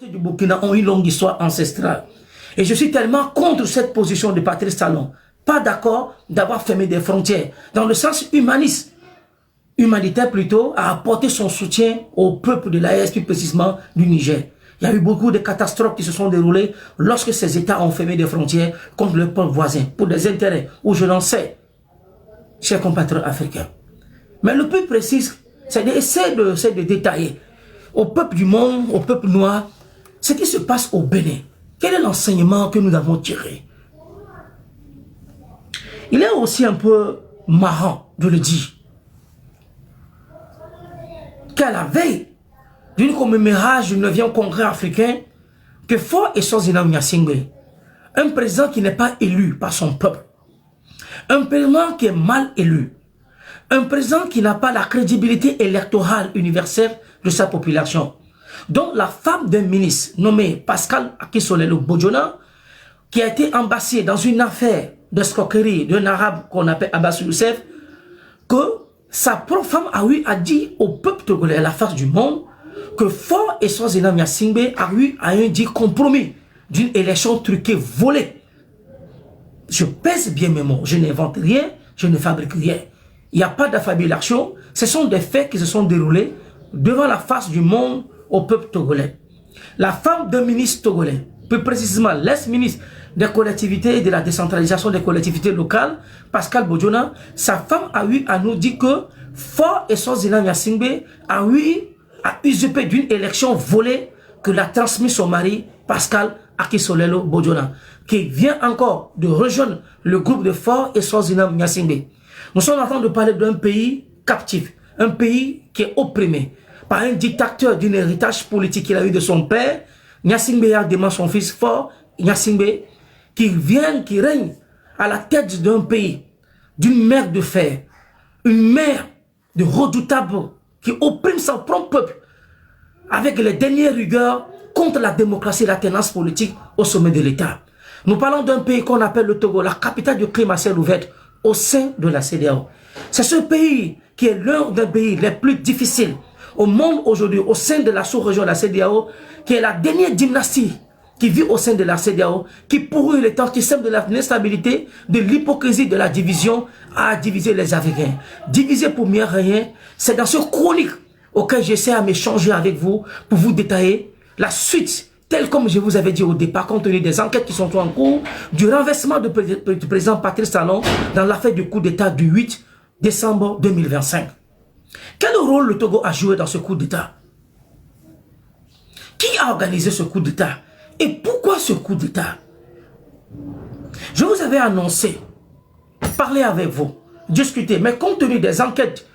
du Burkina ont une longue histoire ancestrale. Et je suis tellement contre cette position de Patrice Talon. Pas d'accord d'avoir fermé des frontières. Dans le sens humaniste, humanitaire plutôt, à apporter son soutien au peuple de l'AES, plus précisément du Niger. Il y a eu beaucoup de catastrophes qui se sont déroulées lorsque ces États ont fermé des frontières contre le peuple voisin, pour des intérêts, où je n'en sais, chers compatriotes africains. Mais le plus précis, c'est d'essayer de détailler au peuple du monde, au peuple noir, ce qui se passe au Bénin. Quel est l'enseignement que nous avons tiré? Il est aussi un peu marrant de le dire qu'à la veille d'une commémoration du 9e congrès africain, que Faure Eswazina Gnassingbé, un président qui n'est pas élu par son peuple, un président qui est mal élu, un président qui n'a pas la crédibilité électorale universelle de sa population, dont la femme d'un ministre nommé Pascal Akisolelo Bojona, qui a été embassé dans une affaire d'escroquerie d'un arabe qu'on appelle Abbas Youssef, que sa propre femme a dit au peuple togolais à la face du monde que Faure Eswazina Gnassingbé a eu un dit compromis d'une élection truquée, volée. Je pèse bien mes mots, je n'invente rien, je ne fabrique rien. Il n'y a pas d'affabulation, ce sont des faits qui se sont déroulés devant la face du monde au peuple togolais. La femme d'un ministre togolais, plus précisément l'ex-ministre des collectivités et de la décentralisation des collectivités locales, Pascal Bojona, sa femme a eu à nous dire que Faure Eswazina Gnassingbé a usurpé d'une élection volée que l'a transmis son mari, Pascal Akisolelo Bojona, qui vient encore de rejoindre le groupe de Faure Eswazina Gnassingbé. Nous sommes en train de parler d'un pays captif, un pays qui est opprimé par un dictateur d'un héritage politique qu'il a eu de son père. Gnassingbé a demandé son fils Faure Gnassingbé, qui règne à la tête d'un pays, d'une mer de fer, une mer de redoutable qui opprime son propre peuple avec les dernières rigueurs contre la démocratie et la tenance politique au sommet de l'État. Nous parlons d'un pays qu'on appelle le Togo, la capitale du crime à ciel ouvert au sein de la CEDEAO. C'est ce pays qui est l'un des pays les plus difficiles au monde aujourd'hui, au sein de la sous-région de la CEDEAO, qui est la dernière dynastie qui vit au sein de la CEDEAO, qui pourrit le temps, qui sème de l'instabilité, de l'hypocrisie, de la division, à diviser les Africains. Diviser pour mieux rien, c'est dans ce chronique auquel j'essaie à m'échanger avec vous pour vous détailler la suite, telle comme je vous avais dit au départ, compte tenu des enquêtes qui sont en cours, du renversement du président Patrice Talon dans l'affaire du coup d'État du 8 décembre 2025. Quel rôle le Togo a joué dans ce coup d'État? Qui a organisé ce coup d'État? Et pourquoi ce coup d'État? Je vous avais annoncé, parler avec vous, discuter, mais compte tenu des enquêtes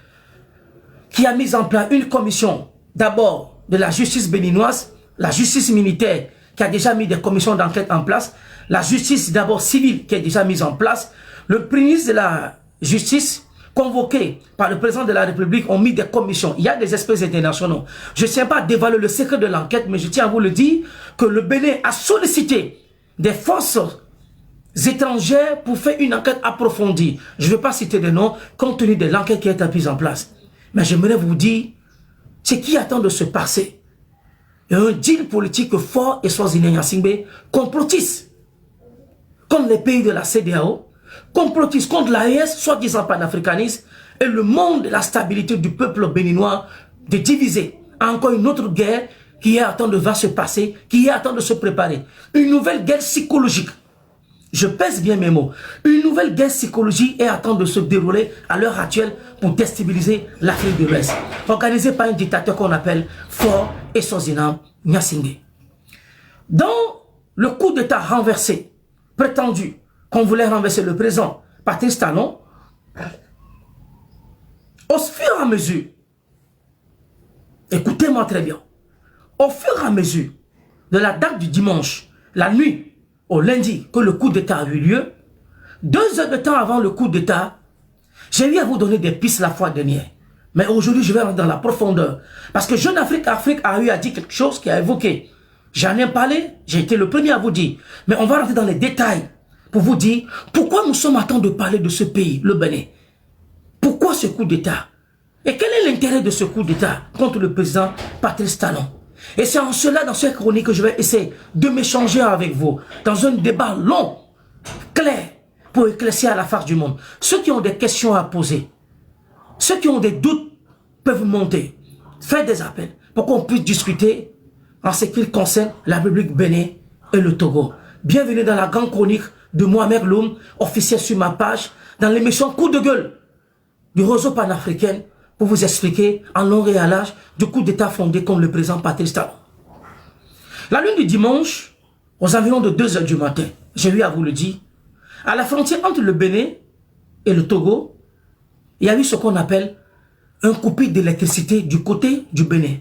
qui a mis en place une commission, d'abord de la justice béninoise, la justice militaire qui a déjà mis des commissions d'enquête en place, la justice d'abord civile qui est déjà mise en place, le ministre de la justice convoqués par le président de la République ont mis des commissions. Il y a des experts internationaux. Je ne tiens pas à dévoiler le secret de l'enquête, mais je tiens à vous le dire que le Bénin a sollicité des forces étrangères pour faire une enquête approfondie. Je ne veux pas citer des noms compte tenu de l'enquête qui a été mise en place. Mais j'aimerais vous dire ce qui attend de se passer. Il y a un deal politique que Faure Eswazina Gnassingbé complotiste contre les pays de la CEDEAO, complotiste contre l'AES, soi-disant panafricaniste, et le monde de la stabilité du peuple béninois de diviser. Encore une autre guerre qui est en train de se passer, qui est en train de se préparer. Une nouvelle guerre psychologique. Je pèse bien mes mots. Une nouvelle guerre psychologique est en train de se dérouler à l'heure actuelle pour déstabiliser l'Afrique de l'Ouest. Organisée par un dictateur qu'on appelle Faure Eswazina Gnassingbé. Dans le coup d'État renversé, prétendu, qu'on voulait renverser le président Patrice Talon, au fur et à mesure, écoutez-moi très bien, au fur et à mesure de la date du dimanche, la nuit au lundi que le coup d'État a eu lieu, 2 heures de temps avant le coup d'État, j'ai eu à vous donner des pistes la fois dernière. Mais aujourd'hui, je vais rentrer dans la profondeur. Parce que Jeune Afrique a eu à dire quelque chose qui a évoqué. J'en ai parlé, j'ai été le premier à vous dire. Mais on va rentrer dans les détails pour vous dire pourquoi nous sommes en train de parler de ce pays, le Bénin. Pourquoi ce coup d'État? Et quel est l'intérêt de ce coup d'État contre le président Patrice Talon? Et c'est en cela, dans cette chronique, que je vais essayer de m'échanger avec vous, dans un débat long, clair, pour éclaircir à la face du monde. Ceux qui ont des questions à poser, ceux qui ont des doutes, peuvent monter, faire des appels, pour qu'on puisse discuter en ce qui concerne la République Bénin et le Togo. Bienvenue dans la grande chronique de Mohamed Loum, officiel sur ma page, dans l'émission Coup de gueule du réseau panafricain, pour vous expliquer en long et à large du coup d'état fondé contre le président Patrice Talon. La lune du dimanche, aux environs de 2 h du matin, j'ai eu à vous le dire, à la frontière entre le Bénin et le Togo, il y a eu ce qu'on appelle un coupure d'électricité du côté du Bénin.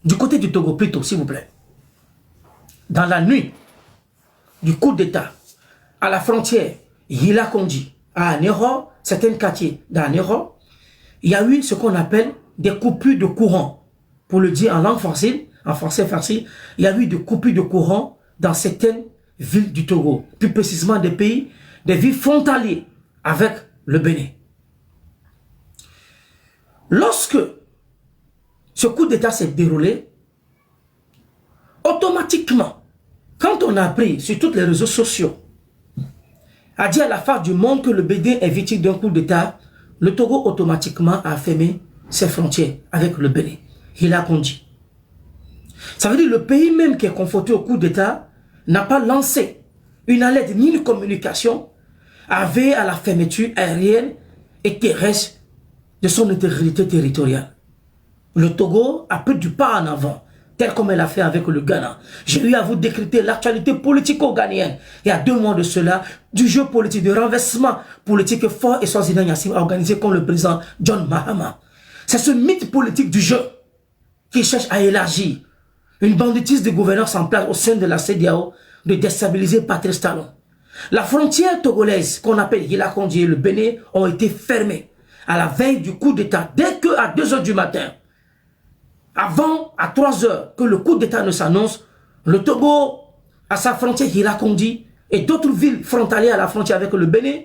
Du côté du Togo plutôt, s'il vous plaît. Dans la nuit du coup d'état, à la frontière Yila Kondi, à Anéro, certains quartiers d'Anéro, il y a eu ce qu'on appelle des coupures de courant. Pour le dire en langue facile, en français facile, il y a eu des coupures de courant dans certaines villes du Togo, plus précisément des villes frontalières avec le Bénin. Lorsque ce coup d'état s'est déroulé, automatiquement, quand on a appris sur tous les réseaux sociaux, à dire à la face du monde que le Bénin est victime d'un coup d'état, le Togo automatiquement a fermé ses frontières avec le Bénin. Il a conduit. Ça veut dire que le pays même qui est confronté au coup d'état n'a pas lancé une alerte ni une communication avec à la fermeture aérienne et terrestre de son intégrité territoriale. Le Togo a pris du pas en avant, tel comme elle a fait avec le Ghana. J'ai eu à vous décrypter l'actualité politico-ghanéenne. Il y a 2 mois de cela, du jeu politique, de renversement politique fort et Swaziland Yassim organisé comme le président John Mahama. C'est ce mythe politique du jeu qui cherche à élargir une banditisme de gouvernance en place au sein de la CEDEAO de déstabiliser Patrice Talon. La frontière togolaise qu'on appelle Yila Kondi et le Bénin ont été fermées à la veille du coup d'état. Dès que à 2 h du matin, avant, à 3 h, que le coup d'état ne s'annonce, le Togo, à sa frontière Yila Kondi et d'autres villes frontalières à la frontière avec le Bénin,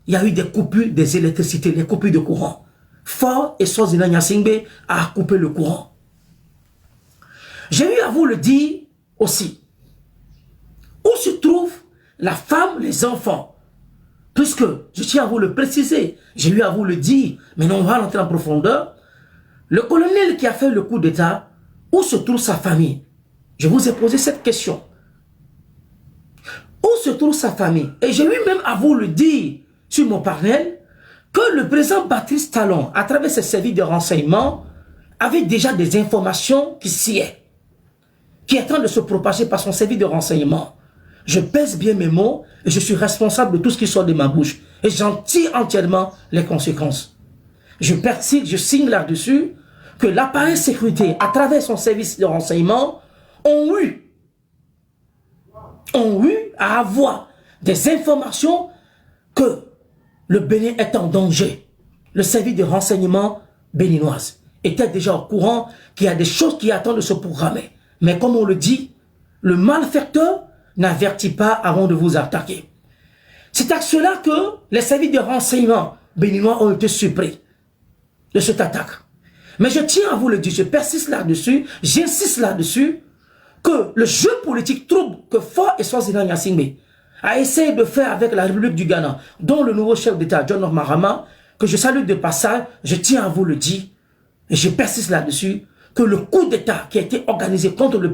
il y a eu des coupures des électricités, des coupures de courant. Fort et Swaziland Yasingbe a coupé le courant. J'ai eu à vous le dire aussi. Où se trouve la femme, les enfants? Puisque, je tiens à vous le préciser, j'ai eu à vous le dire, mais non, on va rentrer en profondeur. Le colonel qui a fait le coup d'état, où se trouve sa famille? Je vous ai posé cette question. Où se trouve sa famille? Et j'ai eu même à vous le dire sur mon panel que le président Patrice Talon, à travers ses services de renseignement, avait déjà des informations qui sied, qui est en train de se propager par son service de renseignement. Je pèse bien mes mots et je suis responsable de tout ce qui sort de ma bouche. Et j'en tire entièrement les conséquences. Je persiste, je signe là-dessus que l'appareil sécurité, à travers son service de renseignement, ont eu à avoir des informations que le Bénin est en danger. Le service de renseignement béninoise était déjà au courant qu'il y a des choses qui attendent de se programmer. Mais comme on le dit, le malfaiteur n'avertit pas avant de vous attaquer. C'est à cela que les services de renseignement béninois ont été surpris de cette attaque. Mais je tiens à vous le dire, je persiste là-dessus, j'insiste là-dessus, que le jeu politique trouble que Fort et Swaziland Yasingbe a essayé de faire avec la République du Ghana, dont le nouveau chef d'État, John Mahama, que je salue de passage, je tiens à vous le dire, et je persiste là-dessus, que le coup d'État qui a été organisé contre le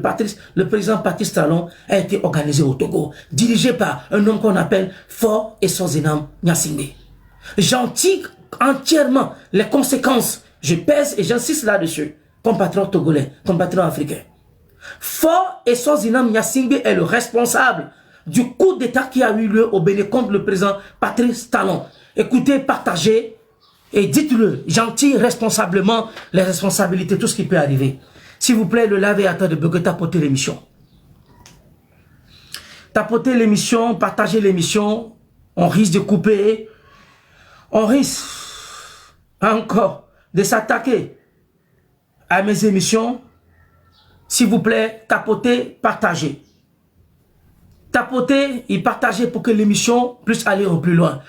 président Patrice Talon a été organisé au Togo, dirigé par un homme qu'on appelle Fort et Swaziland Yasingbe. J'en tire entièrement les conséquences. Je pèse et j'insiste là-dessus, compatriotes togolais, compatriotes africains. Fort et Swaziland Yasingbe est le responsable du coup d'État qui a eu lieu au Bénin contre le président Patrice Talon. Écoutez, partagez et dites-le, j'en tire responsablement les responsabilités, tout ce qui peut arriver. S'il vous plaît, le live est à temps de bugger, tapotez l'émission. Tapotez l'émission, partagez l'émission, on risque de couper, on risque encore de s'attaquer à mes émissions. S'il vous plaît, tapotez, partagez. Tapotez et partagez pour que l'émission puisse aller au plus loin.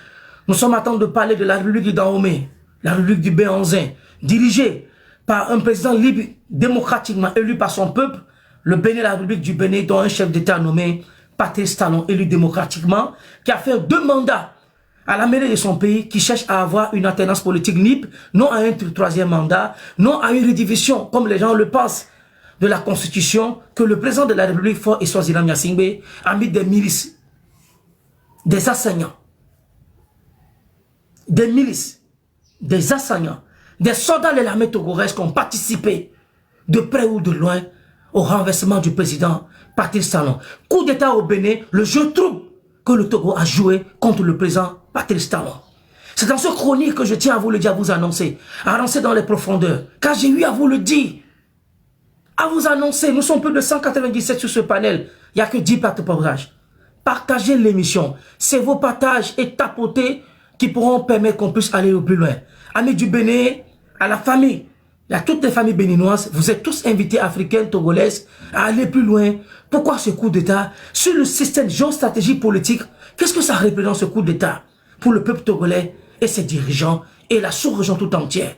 Nous sommes en train de parler de la République du Dahomey, la République du Béanzin, dirigée par un président libre, démocratiquement élu par son peuple, le Bénin, la République du Bénin, dont un chef d'État nommé Patrice Talon, élu démocratiquement, qui a fait 2 mandats à la mêlée de son pays, qui cherche à avoir une alternance politique libre, non à un 3e mandat, non à une redivision, comme les gens le pensent, de la Constitution, que le président de la République, Faure et Swaziland Gnassingbé, a mis des milices, des assaillants, des milices, des assaillants, des soldats de l'armée togolaise qui ont participé, de près ou de loin, au renversement du président Patrice Talon. Coup d'État au Bénin, le jeu trouble que le Togo a joué contre le président Patrice Talon. C'est dans ce chronique que je tiens à vous le dire, à vous annoncer dans les profondeurs, car j'ai eu à vous le dire, à vous annoncer. Nous sommes plus de 197 sur ce panel, il n'y a que 10 partages. Partagez l'émission, c'est vos partages et tapoter qui pourront permettre qu'on puisse aller au plus loin. Amis du Bénin, à la famille, il y a toutes les familles béninoises, vous êtes tous invités, africaines, togolaises, à aller plus loin. Pourquoi ce coup d'État? Sur le système géostratégique politique, qu'est-ce que ça représente ce coup d'État pour le peuple togolais et ses dirigeants et la sous-région tout entière?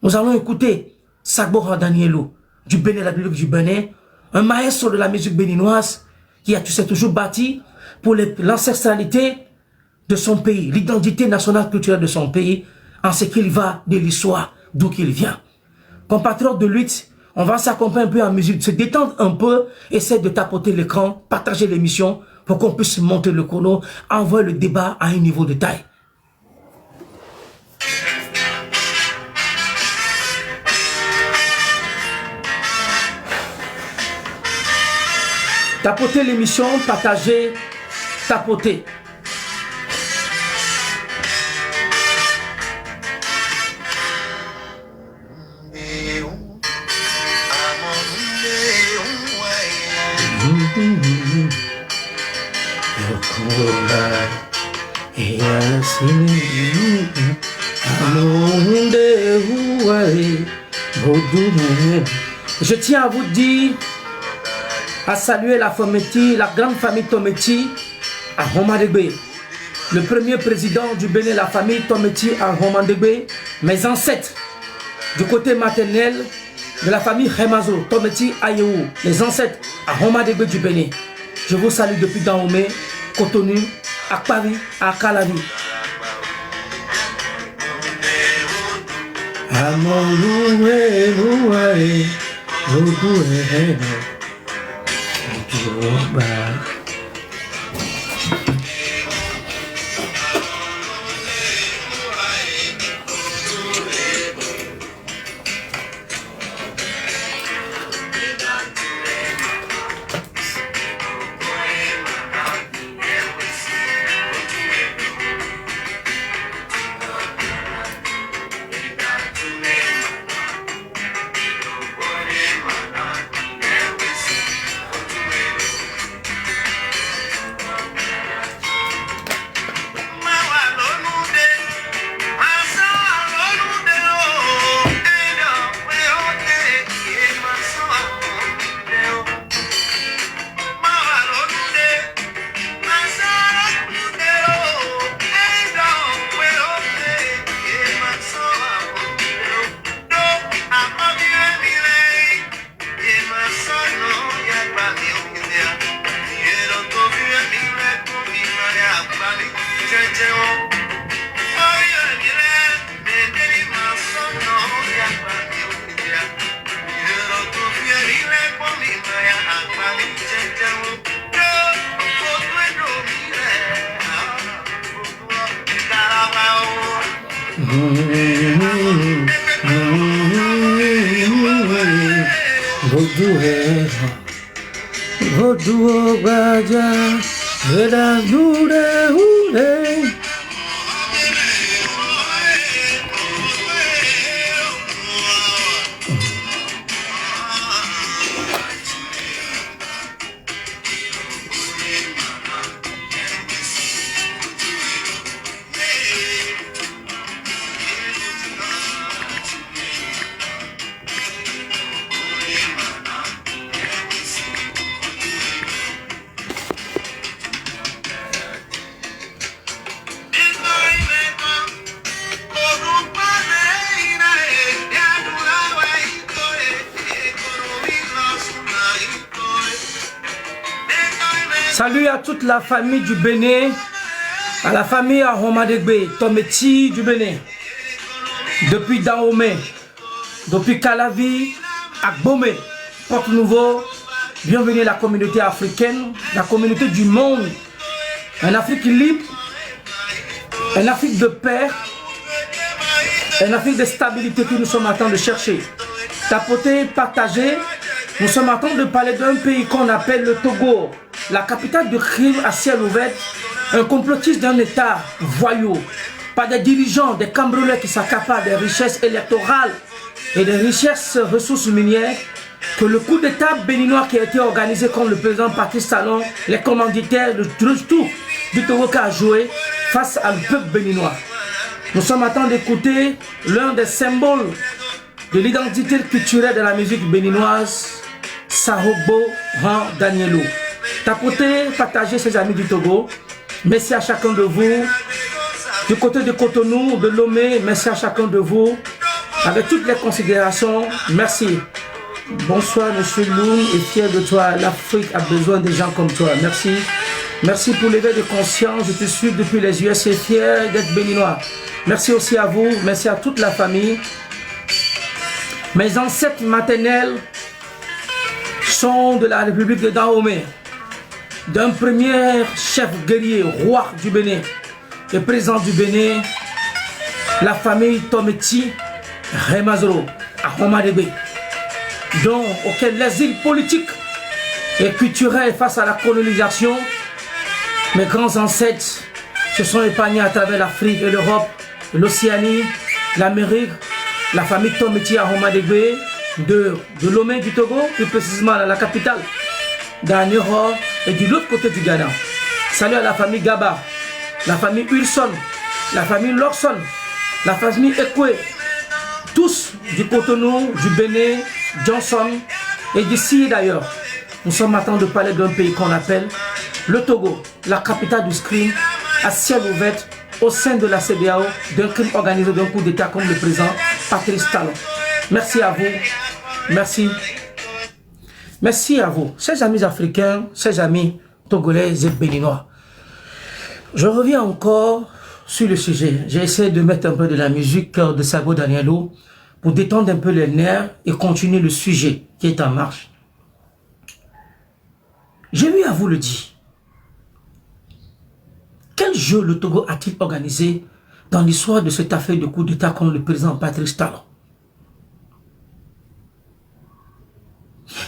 Nous allons écouter Sagbo Danielou du Bénin, la République du Bénin, un maestro de la musique béninoise qui a, tu sais, toujours bâti pour l'ancestralité de son pays, l'identité nationale culturelle de son pays, en ce qu'il va de l'histoire d'où qu'il vient. Compatriotes de lutte, on va s'accompagner un peu en musique, se détendre un peu, essayer de tapoter l'écran, partager l'émission pour qu'on puisse monter le chrono, envoyer le débat à un niveau de taille. Tapoter l'émission, partager, tapoter. Je tiens à vous dire, à saluer la famille, la grande famille Tometi à Romadegbe. Le premier président du Bénin, la famille Tometi à Romadegbe, mes ancêtres du côté maternel de la famille Remazo, Tometi Ayewu, les ancêtres à Romadegbe du Bénin. Je vous salue depuis Dahomey, Cotonou, à Paris, à Calavi. Salut à toute la famille du Bénin, à la famille Ahomadegbe, Tometi du Bénin, depuis Dahomey, depuis Calavi, Agbomey, Porte-Nouveau. Bienvenue à la communauté africaine, la communauté du monde, en Afrique libre, en Afrique de paix, en Afrique de stabilité que nous sommes en train de chercher. Tapoter, partager, nous sommes en train de parler d'un pays qu'on appelle le Togo, la capitale du crime à ciel ouvert, un complotiste d'un État voyou, par des dirigeants, des cambrioleurs qui s'accaparent des richesses électorales et des richesses ressources minières, que le coup d'État béninois qui a été organisé comme le président Patrice Talon, les commanditaires, le tout du Togo qui a joué face au peuple béninois. Nous sommes en train d'écouter l'un des symboles de l'identité culturelle de la musique béninoise, Sahobo Ran Danielo. Tapotez, partagez ses amis du Togo. Merci à chacun de vous. Du côté de Cotonou, de Lomé, merci à chacun de vous. Avec toutes les considérations, merci. Bonsoir, monsieur Loun, et fier de toi. L'Afrique a besoin de gens comme toi. Merci. Merci pour l'éveil de conscience. Je te suis depuis les US et fier d'être béninois. Merci aussi à vous. Merci à toute la famille. Mes ancêtres maternels sont de la République de Dahomey, d'un premier chef guerrier, roi du Bénin, et président du Bénin, la famille Tometi Remazoro, à Homadegbe, auquel l'exil politique et culturel face à la colonisation, mes grands ancêtres se sont épargnés à travers l'Afrique et l'Europe, l'Océanie, l'Amérique, la famille Tometi à Homadegbe, de Lomé du Togo, plus précisément à la capitale, d'Anioro et de l'autre côté du Ghana. Salut à la famille Gaba, la famille Wilson, la famille Lorson, la famille Ekwe, tous du Cotonou, du Bénin, Johnson et d'ici d'ailleurs. Nous sommes en train de parler d'un pays qu'on appelle le Togo, la capitale du crime à ciel ouvert au sein de la CEDEAO, d'un crime organisé d'un coup d'État comme le président Patrice Talon. Merci à vous. Merci. Merci à vous, chers amis africains, chers amis togolais et béninois. Je reviens encore sur le sujet. J'ai essayé de mettre un peu de la musique de Sahobo Danielo pour détendre un peu les nerfs et continuer le sujet qui est en marche. J'ai eu à vous le dire. Quel jeu le Togo a-t-il organisé dans l'histoire de cette affaire de coup d'État contre le président Patrice Talon?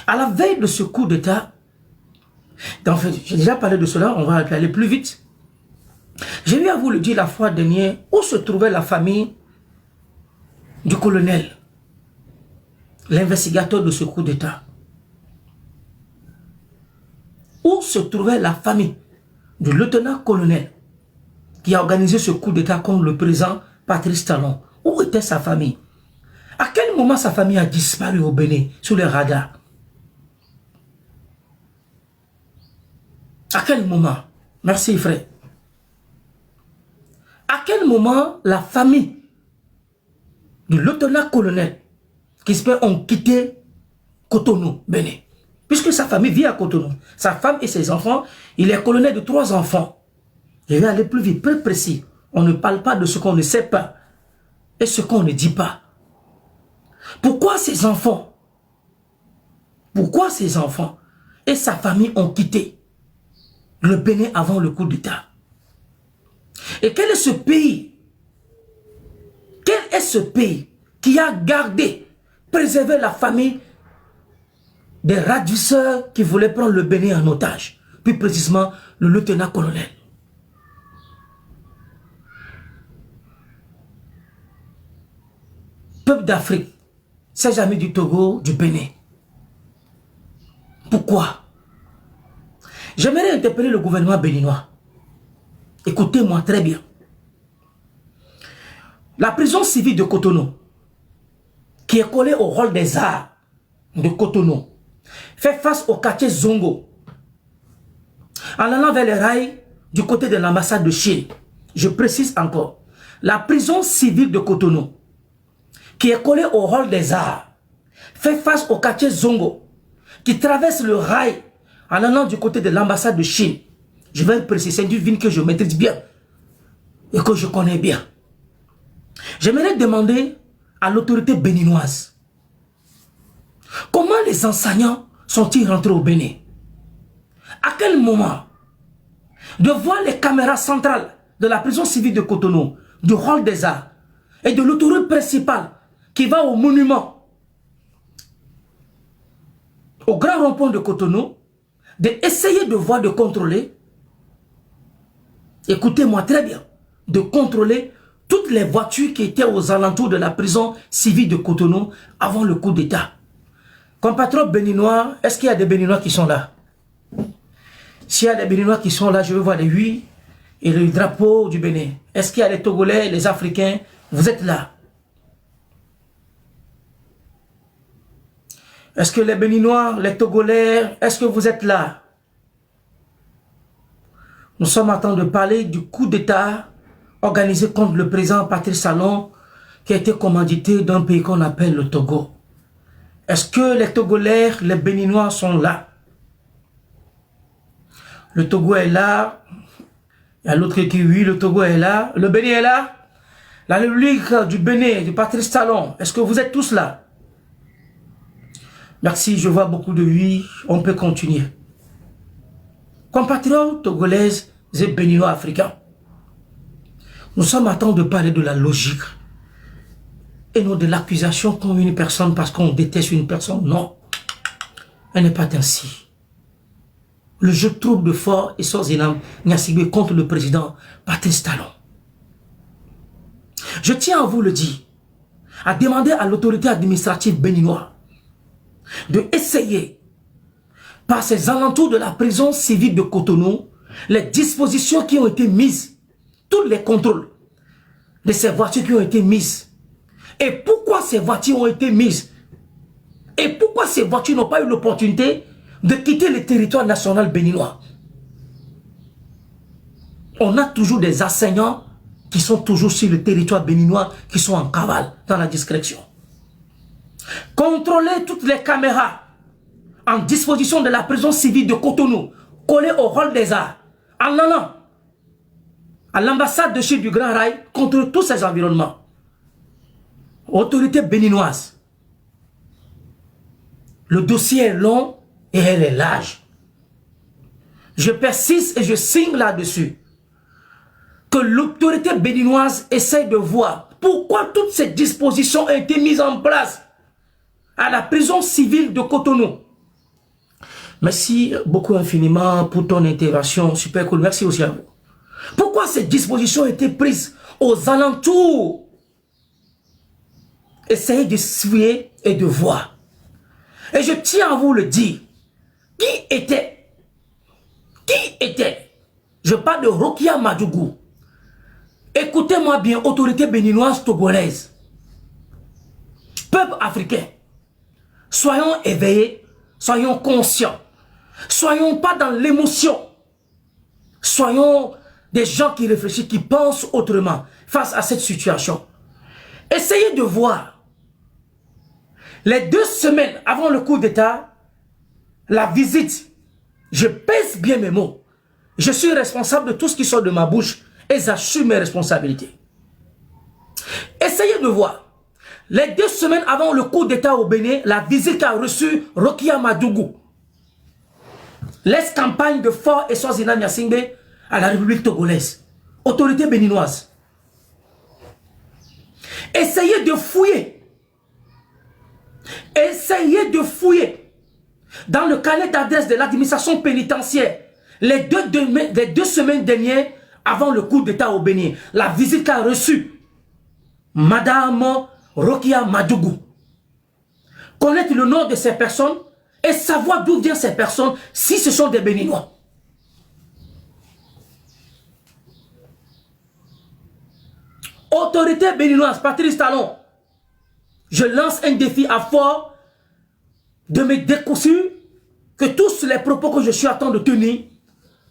À la veille de ce coup d'État, en fait, j'ai déjà parlé de cela, on va aller plus vite. J'ai eu à vous le dire la fois dernière où se trouvait la famille du colonel, l'investigateur de ce coup d'État. Où se trouvait la famille du lieutenant-colonel qui a organisé ce coup d'État contre le président Patrice Talon. Où était sa famille? À quel moment sa famille a disparu au Bénin, sous les radars? À quel moment? Merci frère. À quel moment la famille du lieutenant-colonel qui ont quitté Cotonou, Bénin? Puisque sa famille vit à Cotonou. Sa femme et ses enfants, il est colonel de 3 enfants. Je vais aller plus vite, plus précis. On ne parle pas de ce qu'on ne sait pas et ce qu'on ne dit pas. Pourquoi ces enfants et sa famille ont quitté le Bénin avant le coup d'État? Et quel est ce pays? Quel est ce pays qui a gardé, préservé la famille des ravisseurs qui voulaient prendre le Bénin en otage? Plus précisément, le lieutenant-colonel. Peuple d'Afrique, ses amis du Togo, du Bénin. Pourquoi? J'aimerais interpeller le gouvernement béninois. Écoutez-moi très bien. La prison civile de Cotonou, qui est collée au rôle des arts de Cotonou, fait face au quartier Zongo, en allant vers les rails du côté de l'ambassade de Chine. Je précise encore, la prison civile de Cotonou, qui est collée au rôle des arts, fait face au quartier Zongo, qui traverse le rail en allant du côté de l'ambassade de Chine, je vais préciser, c'est une ville que je maîtrise bien et que je connais bien. J'aimerais demander à l'autorité béninoise, comment les enseignants sont-ils rentrés au Bénin? À quel moment? De voir les caméras centrales de la prison civile de Cotonou, du hall des arts et de l'autoroute principale qui va au monument, au grand rond-point de Cotonou, d'essayer de voir, de contrôler, écoutez-moi très bien, de contrôler toutes les voitures qui étaient aux alentours de la prison civile de Cotonou avant le coup d'État. Compatriotes béninois, est-ce qu'il y a des Béninois qui sont là? S'il y a des Béninois qui sont là, je veux voir les huit et le drapeau du Bénin. Est-ce qu'il y a les Togolais, les Africains? Vous êtes là. Est-ce que les Béninois, les Togolais, est-ce que vous êtes là? Nous sommes en train de parler du coup d'État organisé contre le président Patrice Talon qui a été commandité d'un pays qu'on appelle le Togo. Est-ce que les Togolais, les Béninois sont là? Le Togo est là. Il y a l'autre qui oui, le Togo est là. Le Bénin est là. La République du Bénin, du Patrice Talon. Est-ce que vous êtes tous là? Merci, je vois beaucoup de oui. On peut continuer. Compatriotes togolaises et béninois africains, nous sommes en train de parler de la logique et non de l'accusation contre une personne parce qu'on déteste une personne. Non, elle n'est pas ainsi. Le jeu trouble de Fort et Swaziland Nyasigbe contre le président Patrice Talon. Je tiens à vous le dire, à demander à l'autorité administrative béninoise de essayer, par ces alentours de la prison civile de Cotonou, les dispositions qui ont été mises, tous les contrôles de ces voitures qui ont été mises. Et pourquoi ces voitures ont été mises? Et pourquoi ces voitures n'ont pas eu l'opportunité de quitter le territoire national béninois? On a toujours des enseignants qui sont toujours sur le territoire béninois, qui sont en cavale, dans la discrétion. Contrôler toutes les caméras en disposition de la prison civile de Cotonou, collées au hall des arts, en allant à l'ambassade de Chine du Grand Rail contre tous ces environnements. Autorité béninoise, le dossier est long et elle est large. Je persiste et je signe là-dessus que l'autorité béninoise essaie de voir pourquoi toutes ces dispositions ont été mises en place à la prison civile de Cotonou. Merci beaucoup infiniment pour ton intervention, super cool, merci aussi à vous. Pourquoi ces dispositions ont été prises aux alentours? Essayez de suivre et de voir. Et je tiens à vous le dire, qui était, je parle de Rokia Madougou. Écoutez-moi bien, autorité béninoise togolaise, peuple africain, soyons éveillés, soyons conscients, soyons pas dans l'émotion, soyons des gens qui réfléchissent, qui pensent autrement face à cette situation. Essayez de voir, les 2 semaines avant le coup d'État, la visite, je pèse bien mes mots, je suis responsable de tout ce qui sort de ma bouche et j'assume mes responsabilités. Essayez de voir, les 2 semaines avant le coup d'État au Bénin, la visite qu'a reçue Rokia Madougou, l'ex-campagne de Fort et Swaziland Nyasigbe à la République togolaise, autorité béninoise. Essayez de fouiller. Essayez de fouiller dans le carnet d'adresse de l'administration pénitentiaire les 2 semaines dernières avant le coup d'État au Bénin. La visite qu'a reçue Madame Rokia Madougou. Connaître le nom de ces personnes et savoir d'où viennent ces personnes si ce sont des Béninois. Autorité béninoise, Patrice Talon, je lance un défi à Fort de me découvrir que tous les propos que je suis en train de tenir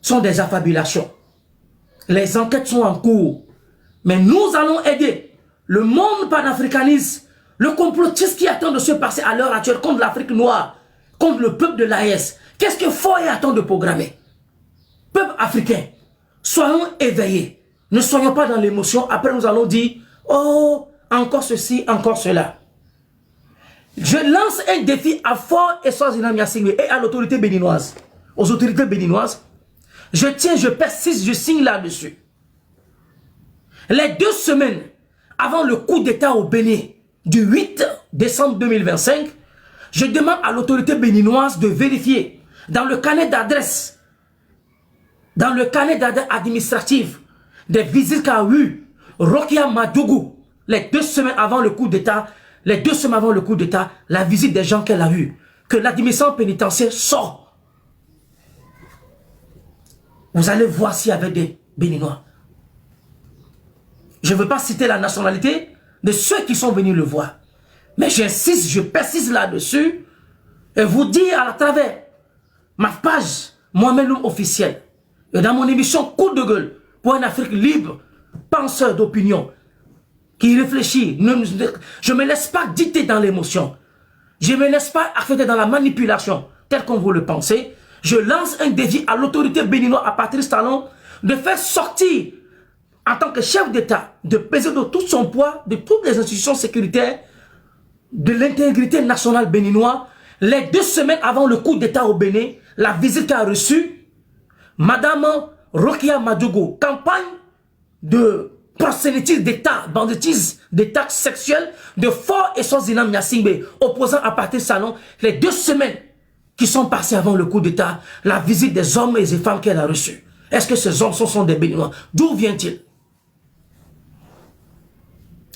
sont des affabulations. Les enquêtes sont en cours. Mais nous allons aider le monde panafricaniste, le complotisme qui attend de se passer à l'heure actuelle contre l'Afrique noire, contre le peuple de l'AES. Qu'est-ce que Foy attend de programmer? Peuple africain, soyons éveillés. Ne soyons pas dans l'émotion. Après, nous allons dire, oh, encore ceci, encore cela. Je lance un défi à Faure et Swaziland Nyasingbe et à l'autorité béninoise. Aux autorités béninoises. Je tiens, je persiste, je signe là-dessus. Les 2 semaines avant le coup d'État au Bénin du 8 décembre 2025, je demande à l'autorité béninoise de vérifier dans le carnet d'adresse, administratif, des visites qu'a eu Rokia Madougou les 2 semaines avant le coup d'État, la visite des gens qu'elle a eue, que l'administration pénitentiaire sort. Vous allez voir s'il y avait des Béninois. Je ne veux pas citer la nationalité de ceux qui sont venus le voir. Mais j'insiste, je persiste là-dessus et vous dire à travers ma page Mohamed Loum officielle et dans mon émission Coup de gueule pour une Afrique libre, penseur d'opinion, qui réfléchit. Je ne me laisse pas dicter dans l'émotion. Je ne me laisse pas affecter dans la manipulation, tel qu'on vous le pensez. Je lance un défi à l'autorité béninoise, à Patrice Talon, de faire sortir, en tant que chef d'État, de peser de tout son poids, de toutes les institutions sécuritaires, de l'intégrité nationale béninoise, les 2 semaines avant le coup d'État au Bénin, la visite qu'a reçue Madame Rokia Madougou, campagne de prosélytisme d'État, banditisme d'État sexuel de Faure et Swaziland Nyasingbe, opposant à Patrice Talon, les 2 semaines qui sont passées avant le coup d'État, la visite des hommes et des femmes qu'elle a reçus. Est-ce que ces hommes sont des Béninois? D'où vient-il?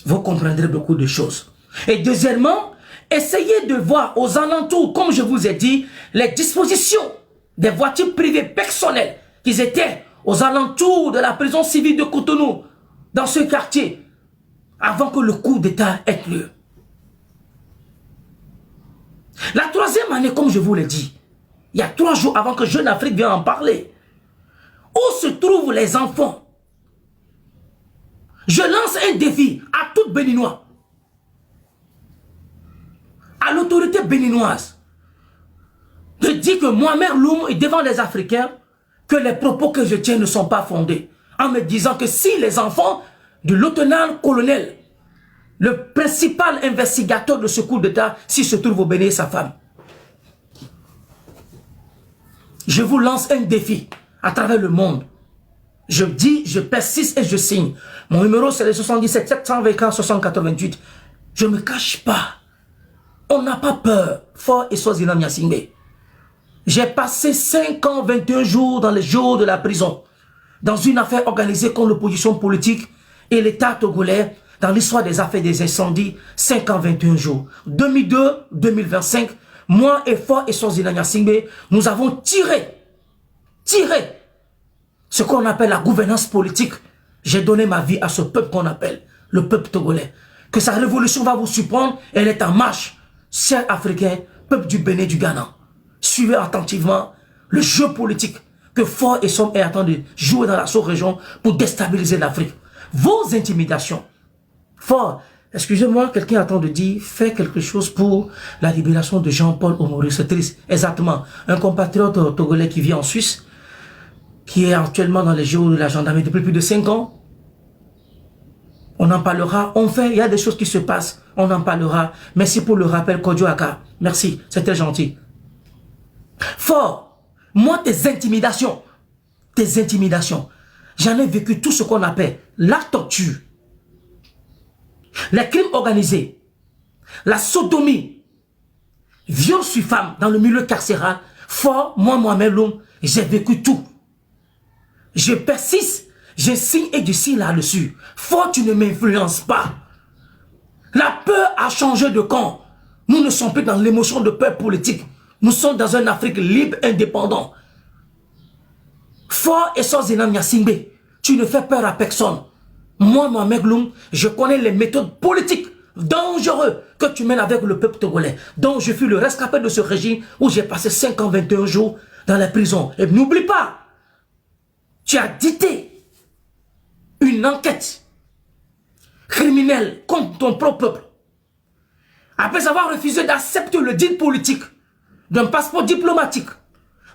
Vous comprendrez beaucoup de choses. Et deuxièmement, essayez de voir aux alentours, comme je vous ai dit, les dispositions des voitures privées personnelles qui étaient aux alentours de la prison civile de Cotonou, dans ce quartier, avant que le coup d'État ait lieu. La 3e année, comme je vous l'ai dit, il y a 3 jours avant que Jeune Afrique vienne en parler, où se trouvent les enfants? Je lance un défi à tout Béninois, à l'autorité béninoise, de dire que Mohamed Loum est devant les Africains, que les propos que je tiens ne sont pas fondés, en me disant que si les enfants du lieutenant-colonel, le principal investigateur de ce coup d'État, s'il se trouve au Bénin, et sa femme, je vous lance un défi à travers le monde. Je dis, je persiste et je signe. Mon numéro c'est le 77 724 60 88. Je ne me cache pas. On n'a pas peur. Faure et Swaziland Nyasingbe. J'ai passé 5 ans, 21 jours dans les jours de la prison, dans une affaire organisée contre l'opposition politique et l'État togolais, dans l'histoire des affaires des incendies, 5 ans, 21 jours. 2002-2025, moi et Faure et Swaziland Nyasingbe, nous avons tiré ce qu'on appelle la gouvernance politique. J'ai donné ma vie à ce peuple qu'on appelle le peuple togolais. Que sa révolution va vous surprendre, elle est en marche. Chers Africains, peuple du Bénin, du Ghana, suivez attentivement le jeu politique que Faure et Somme est en train de jouer dans la sous-région pour déstabiliser l'Afrique. Vos intimidations. Faure, excusez-moi, quelqu'un attend de dire, fais quelque chose pour la libération de Jean-Paul Omori. C'est triste. Exactement. Un compatriote togolais qui vit en Suisse, qui est actuellement dans les jours de la gendarmerie depuis plus de 5 ans. On en parlera. Il y a des choses qui se passent. On en parlera. Merci pour le rappel, Kodjo Aka. Merci, c'est très gentil. Faure, moi, tes intimidations, j'en ai vécu tout ce qu'on appelle la torture, les crimes organisés, la sodomie, viol sur femme dans le milieu carcéral. Faure, moi, Mohamed Loum, j'ai vécu tout. Je persiste, je signe et je signe là-dessus. Faure, tu ne m'influences pas. La peur a changé de camp. Nous ne sommes plus dans l'émotion de peur politique. Nous sommes dans une Afrique libre, indépendante. Faure et Swaziland Nyasingbe, tu ne fais peur à personne. Moi, Mohamed Loum, je connais les méthodes politiques dangereuses que tu mènes avec le peuple togolais. Donc, je fus le rescapé de ce régime où j'ai passé 5 ans, 21 jours dans la prison. Et n'oublie pas, tu as dicté une enquête criminelle contre ton propre peuple. Après avoir refusé d'accepter le deal politique d'un passeport diplomatique,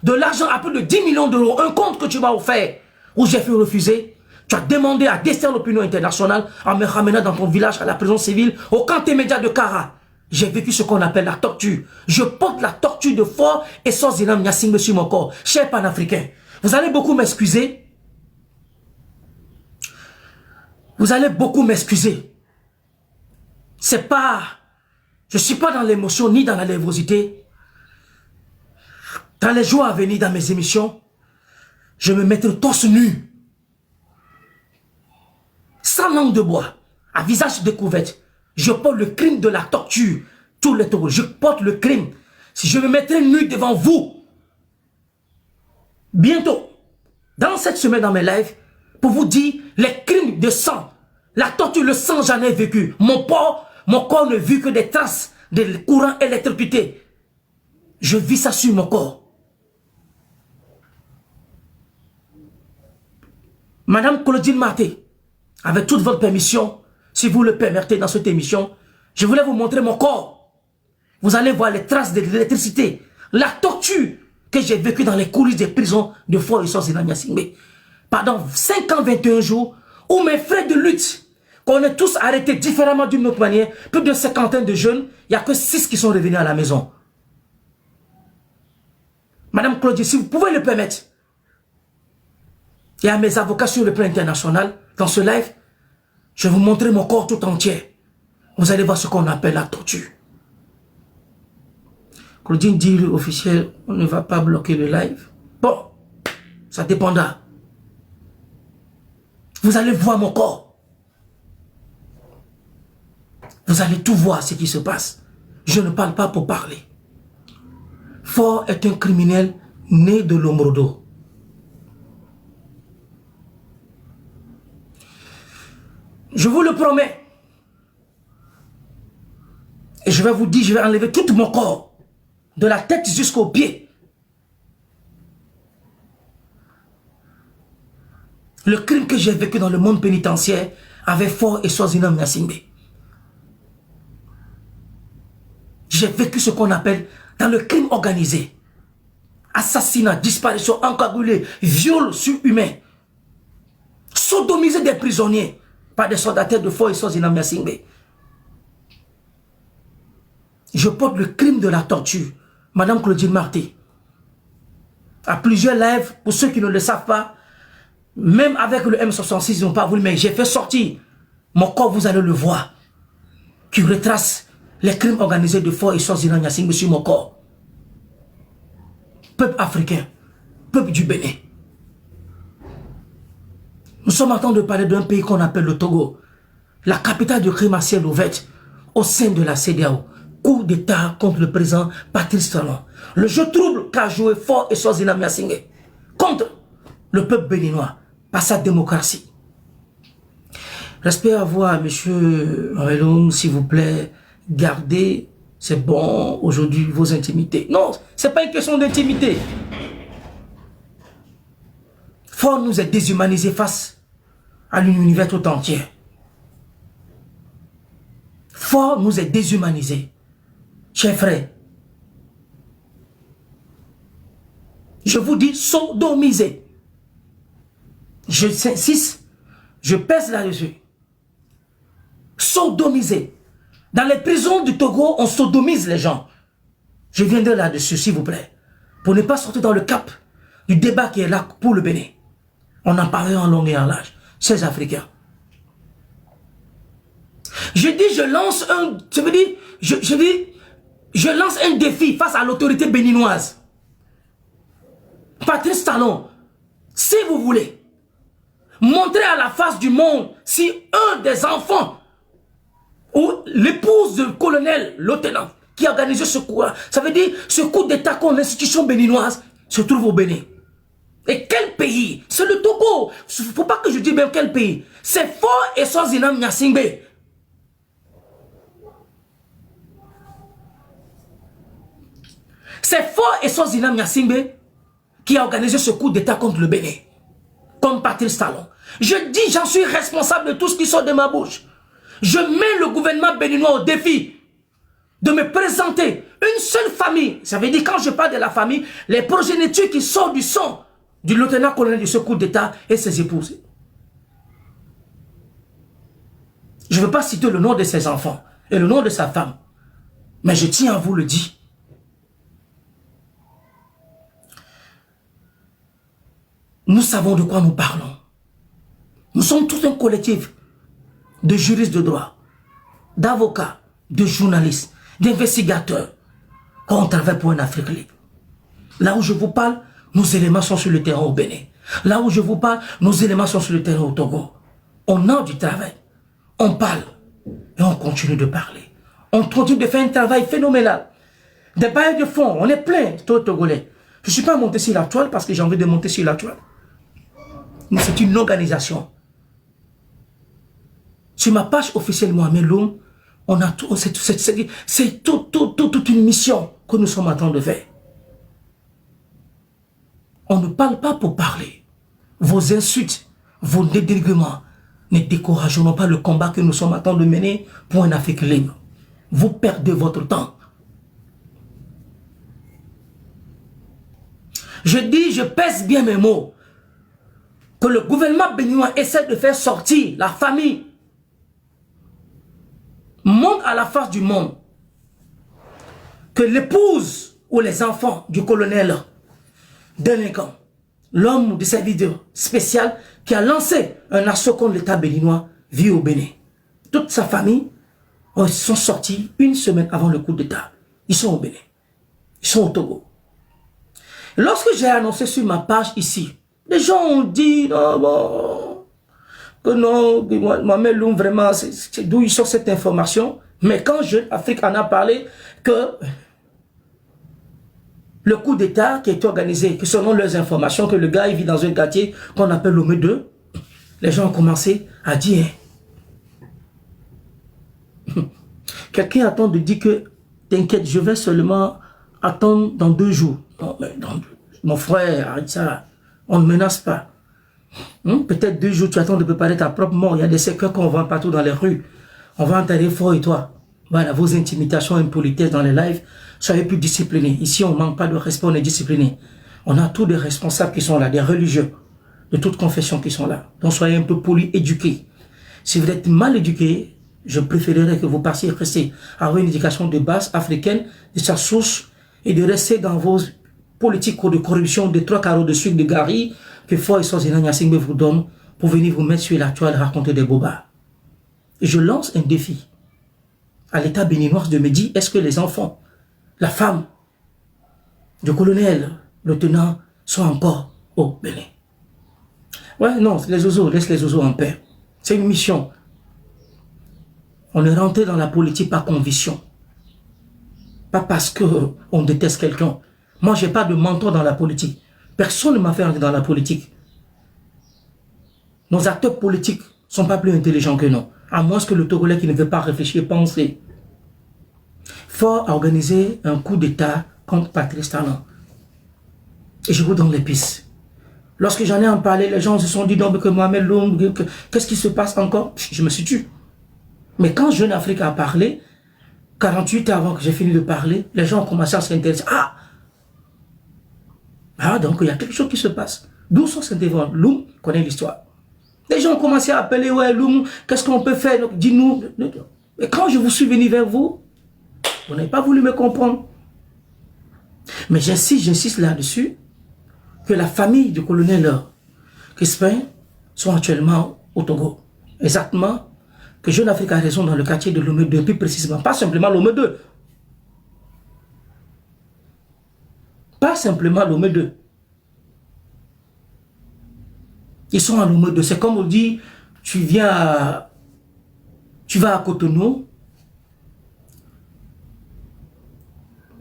de l'argent à plus de 10 millions d'euros, un compte que tu m'as offert, où j'ai fait refuser. Tu as demandé à desserrer l'opinion internationale en me ramenant dans ton village à la prison civile, au camp immédiat de Kara. J'ai vécu ce qu'on appelle la torture. Je porte la torture de Faure et Swaziland Nyasingbe sur mon corps. Cher panafricain, vous allez beaucoup m'excuser. Vous allez beaucoup m'excuser. C'est pas... Je ne suis pas dans l'émotion ni dans la nervosité. Dans les jours à venir, dans mes émissions, je me mettrai torse nu, sans langue de bois, à visage découvert. Je porte le crime de la torture. Tous les tours, je porte le crime. Si je me mettrai nu devant vous, bientôt, dans cette semaine dans mes lives, pour vous dire les crimes de sang, la torture, le sang, j'en ai vécu. Mon corps ne vit que des traces de courants électrocutés. Je vis ça sur mon corps. Madame Claudine Marté, avec toute votre permission, si vous le permettez dans cette émission, je voulais vous montrer mon corps. Vous allez voir les traces de l'électricité, la torture que j'ai vécue dans les coulisses des prisons de Faure et Swaziland Nyasingbe. Pendant 5 ans, 21 jours, où mes frères de lutte, qu'on est tous arrêtés différemment d'une autre manière, plus de 50 de jeunes, il n'y a que 6 qui sont revenus à la maison. Madame Claudie, si vous pouvez le permettre, et à mes avocats sur le plan international, dans ce live, je vais vous montrer mon corps tout entier. Vous allez voir ce qu'on appelle la torture. Claudine dit, l'officiel, on ne va pas bloquer le live. Bon, ça dépendra. Vous allez voir mon corps. Vous allez tout voir ce qui se passe. Je ne parle pas pour parler. Faure est un criminel né de Lomrodo. Je vous le promets. Et je vais vous dire, je vais enlever tout mon corps, de la tête jusqu'aux pieds. Le crime que j'ai vécu dans le monde pénitentiaire avec Faure et Swaziland Nyasingbe. J'ai vécu ce qu'on appelle dans le crime organisé. Assassinat, disparition, encagoulé, viol surhumain. Sodomiser des prisonniers par des soldats de Faure et Swaziland Nyasingbe. Je porte le crime de la torture. Madame Claudine Marté. À plusieurs lives, pour ceux qui ne le savent pas, même avec le M66, ils n'ont pas voulu, mais j'ai fait sortir mon corps, vous allez le voir, qui retrace les crimes organisés de Faure et Swaziland Nyasingbe sur mon corps. Peuple africain, peuple du Bénin. Nous sommes en train de parler d'un pays qu'on appelle le Togo, la capitale du crime à ciel ouvert, au sein de la CEDEAO. Coup d'État contre le président Patrice Talon. Le jeu trouble qu'a joué Faure et Swaziland Nyasingbe contre le peuple béninois par sa démocratie. Respect à vous, monsieur Mamelon, s'il vous plaît, gardez, c'est bon, aujourd'hui, vos intimités. Non, ce n'est pas une question d'intimité. Faure nous est déshumanisé face à l'univers tout entier. Faure nous est déshumanisé. Chers frères, je vous dis sodomisé. J'insiste, je pèse là-dessus. Sodomisé. Dans les prisons du Togo, on sodomise les gens. Je viendrai là-dessus, s'il vous plaît. Pour ne pas sortir dans le cap du débat qui est là pour le Bénin. On en parlera en long et en large. Chers Africains. Je dis, je lance un... Je lance un défi face à l'autorité béninoise. Patrice Talon, si vous voulez, montrez à la face du monde si un des enfants ou l'épouse du colonel, lieutenant, qui a organisé ce coup, ça veut dire ce coup d'état contre l'institution béninoise se trouve au Bénin. Et quel pays? C'est le Togo. Il ne faut pas que je dise même quel pays. C'est Faure et Swaziland Nyasingbe. C'est Faure et Swaziland Nyasingbe qui a organisé ce coup d'état contre le Bénin. Comme Patrice Talon. Je dis, j'en suis responsable de tout ce qui sort de ma bouche. Je mets le gouvernement béninois au défi de me présenter Une seule famille. Ça veut dire, quand je parle de la famille, les progénitures qui sortent du sang du lieutenant-colonel de ce coup d'État et ses épouses. Je ne veux pas citer le nom de ses enfants et le nom de sa femme. Mais je tiens à vous le dire. Nous savons de quoi nous parlons. Nous sommes tous un collectif de juristes de droit, d'avocats, de journalistes, d'investigateurs, quand on travaille pour une Afrique libre. Là où je vous parle, nos éléments sont sur le terrain au Bénin. Là où je vous parle, nos éléments sont sur le terrain au Togo. On a du travail. On parle. Et on continue de parler. On continue de faire un travail phénoménal. Des bails de fonds, on est plein, Togolais. Je ne suis pas monté sur la toile parce que j'ai envie de monter sur la toile. Mais c'est une organisation. Sur ma page officielle Mohamed Loum, on a tout, c'est toute une mission que nous sommes en train de faire. On ne parle pas pour parler. Vos insultes, vos dénigrements ne décourageront pas le combat que nous sommes en train de mener pour une Afrique libre. Vous perdez votre temps. Je dis, je pèse bien mes mots, que le gouvernement béninois essaie de faire sortir la famille, montre à la face du monde que l'épouse ou les enfants du colonel délinquant, l'homme de service spécial qui a lancé un assaut contre l'État béninois, vit au Bénin. Toute sa famille, ils sont sortis une semaine avant le coup d'État. Ils sont au Bénin. Ils sont au Togo. Lorsque j'ai annoncé sur ma page ici, les gens ont dit, non, bon, que non, Mohamed Loum, vraiment, c'est d'où il sort cette information. Mais quand Jeune Afrique en a parlé, que le coup d'État qui est organisé, que selon leurs informations, que le gars il vit dans un quartier qu'on appelle l'Omé 2, les gens ont commencé à dire, quelqu'un attend de dire que, t'inquiète, je vais seulement attendre dans 2 jours. Non, mais mon frère, arrête ça, on ne menace pas. Peut-être 2 jours, tu attends de préparer ta propre mort. Il y a des séquelles qu'on vend partout dans les rues. On va enterrer fort et toi. Voilà, vos intimidations, impolitesses dans les lives, soyez plus disciplinés. Ici, on ne manque pas de respect, on est discipliné. On a tous des responsables qui sont là, des religieux, de toute confession qui sont là. Donc, soyez un peu polis, éduqués. Si vous êtes mal éduqués, je préférerais que vous passiez rester à avoir une éducation de base africaine, de sa source, et de rester dans vos politiques de corruption, de 3 carreaux de sucre de Gary, que Fort et Sozina Nyasingbe vous donne pour venir vous mettre sur la toile et raconter des bobards. Et je lance un défi à l'État béninois de me dire, est-ce que les enfants, la femme du colonel, le tenant, sont encore au Bénin? Ouais, non, les oiseaux, laisse les oiseaux en paix. C'est une mission. On est rentré dans la politique par conviction. Pas parce qu'on déteste quelqu'un. Moi, je n'ai pas de mentor dans la politique. Personne ne m'a fait rentrer dans la politique. Nos acteurs politiques ne sont pas plus intelligents que nous. À moins que le Togolais qui ne veut pas réfléchir, penser. Fort a organisé un coup d'État contre Patrice Talon. Et je vous donne les pistes. Lorsque j'en ai en parlé, les gens se sont dit, donc que Mohamed Loum, qu'est-ce qui se passe encore? Je me suis tué. Mais quand Jeune Afrique a parlé, 48 heures avant que j'ai fini de parler, les gens ont commencé à s'intéresser. Donc il y a quelque chose qui se passe. D'où sont ces dévots? Loum connaît l'histoire. Les gens ont commencé à appeler, ouais, Loum, qu'est-ce qu'on peut faire? Dis-nous. Et quand je vous suis venu vers vous, vous n'avez pas voulu me comprendre. Mais j'insiste là-dessus, que la famille du colonel Crispin sont actuellement au Togo. Exactement, que Jeune Afrique a raison dans le quartier de l'Omé 2, plus précisément, pas simplement l'Omé 2. Pas simplement l'Omé 2. Ils sont à l'Omé 2. C'est comme on dit, tu vas à Cotonou,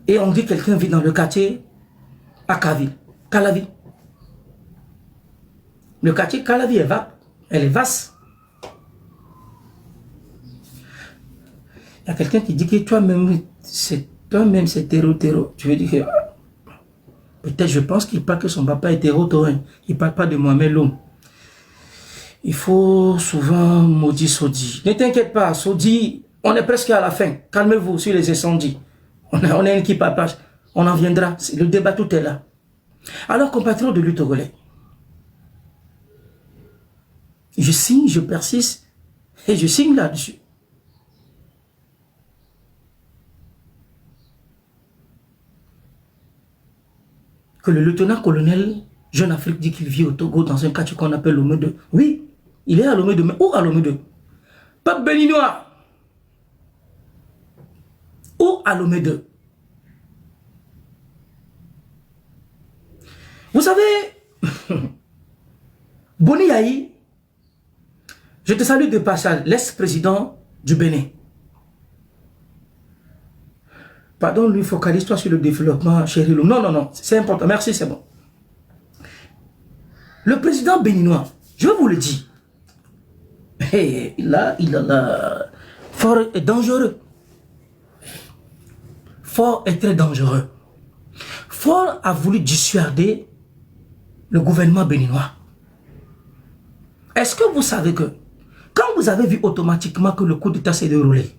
et on dit que quelqu'un vit dans le quartier à Calavi. Le quartier Calavi elle est vaste. Il y a quelqu'un qui dit que toi-même, c'est terreau. Tu veux dire que peut-être je pense qu'il parle que son papa est terreau. Il ne parle pas de Mohamed Loum. Il faut souvent maudire Sodi. Ne t'inquiète pas, Sodi, on est presque à la fin. Calmez-vous sur les incendies. On a une équipe à place. On en viendra. Le débat, tout est là. Alors, compatriotes de lutte togolais, je signe, je persiste et je signe là-dessus. Que le lieutenant-colonel Jeune Afrique dit qu'il vit au Togo dans un quartier qu'on appelle Lomé 2. Oui, il est à Lomé 2. Mais où à Lomé 2? Peuple béninois. Où à Lomé 2? Vous savez, Boni Yahi, je te salue de passage, l'ex-président du Bénin. Pardon, lui, focalise-toi sur le développement, chérie. Non, non, non, c'est important. Merci, c'est bon. Le président béninois, je vous le dis, il a fort et dangereux. Fort et très dangereux. Fort a voulu dissuader le gouvernement béninois. Est-ce que vous savez que quand vous avez vu automatiquement que le coup d'État s'est déroulé,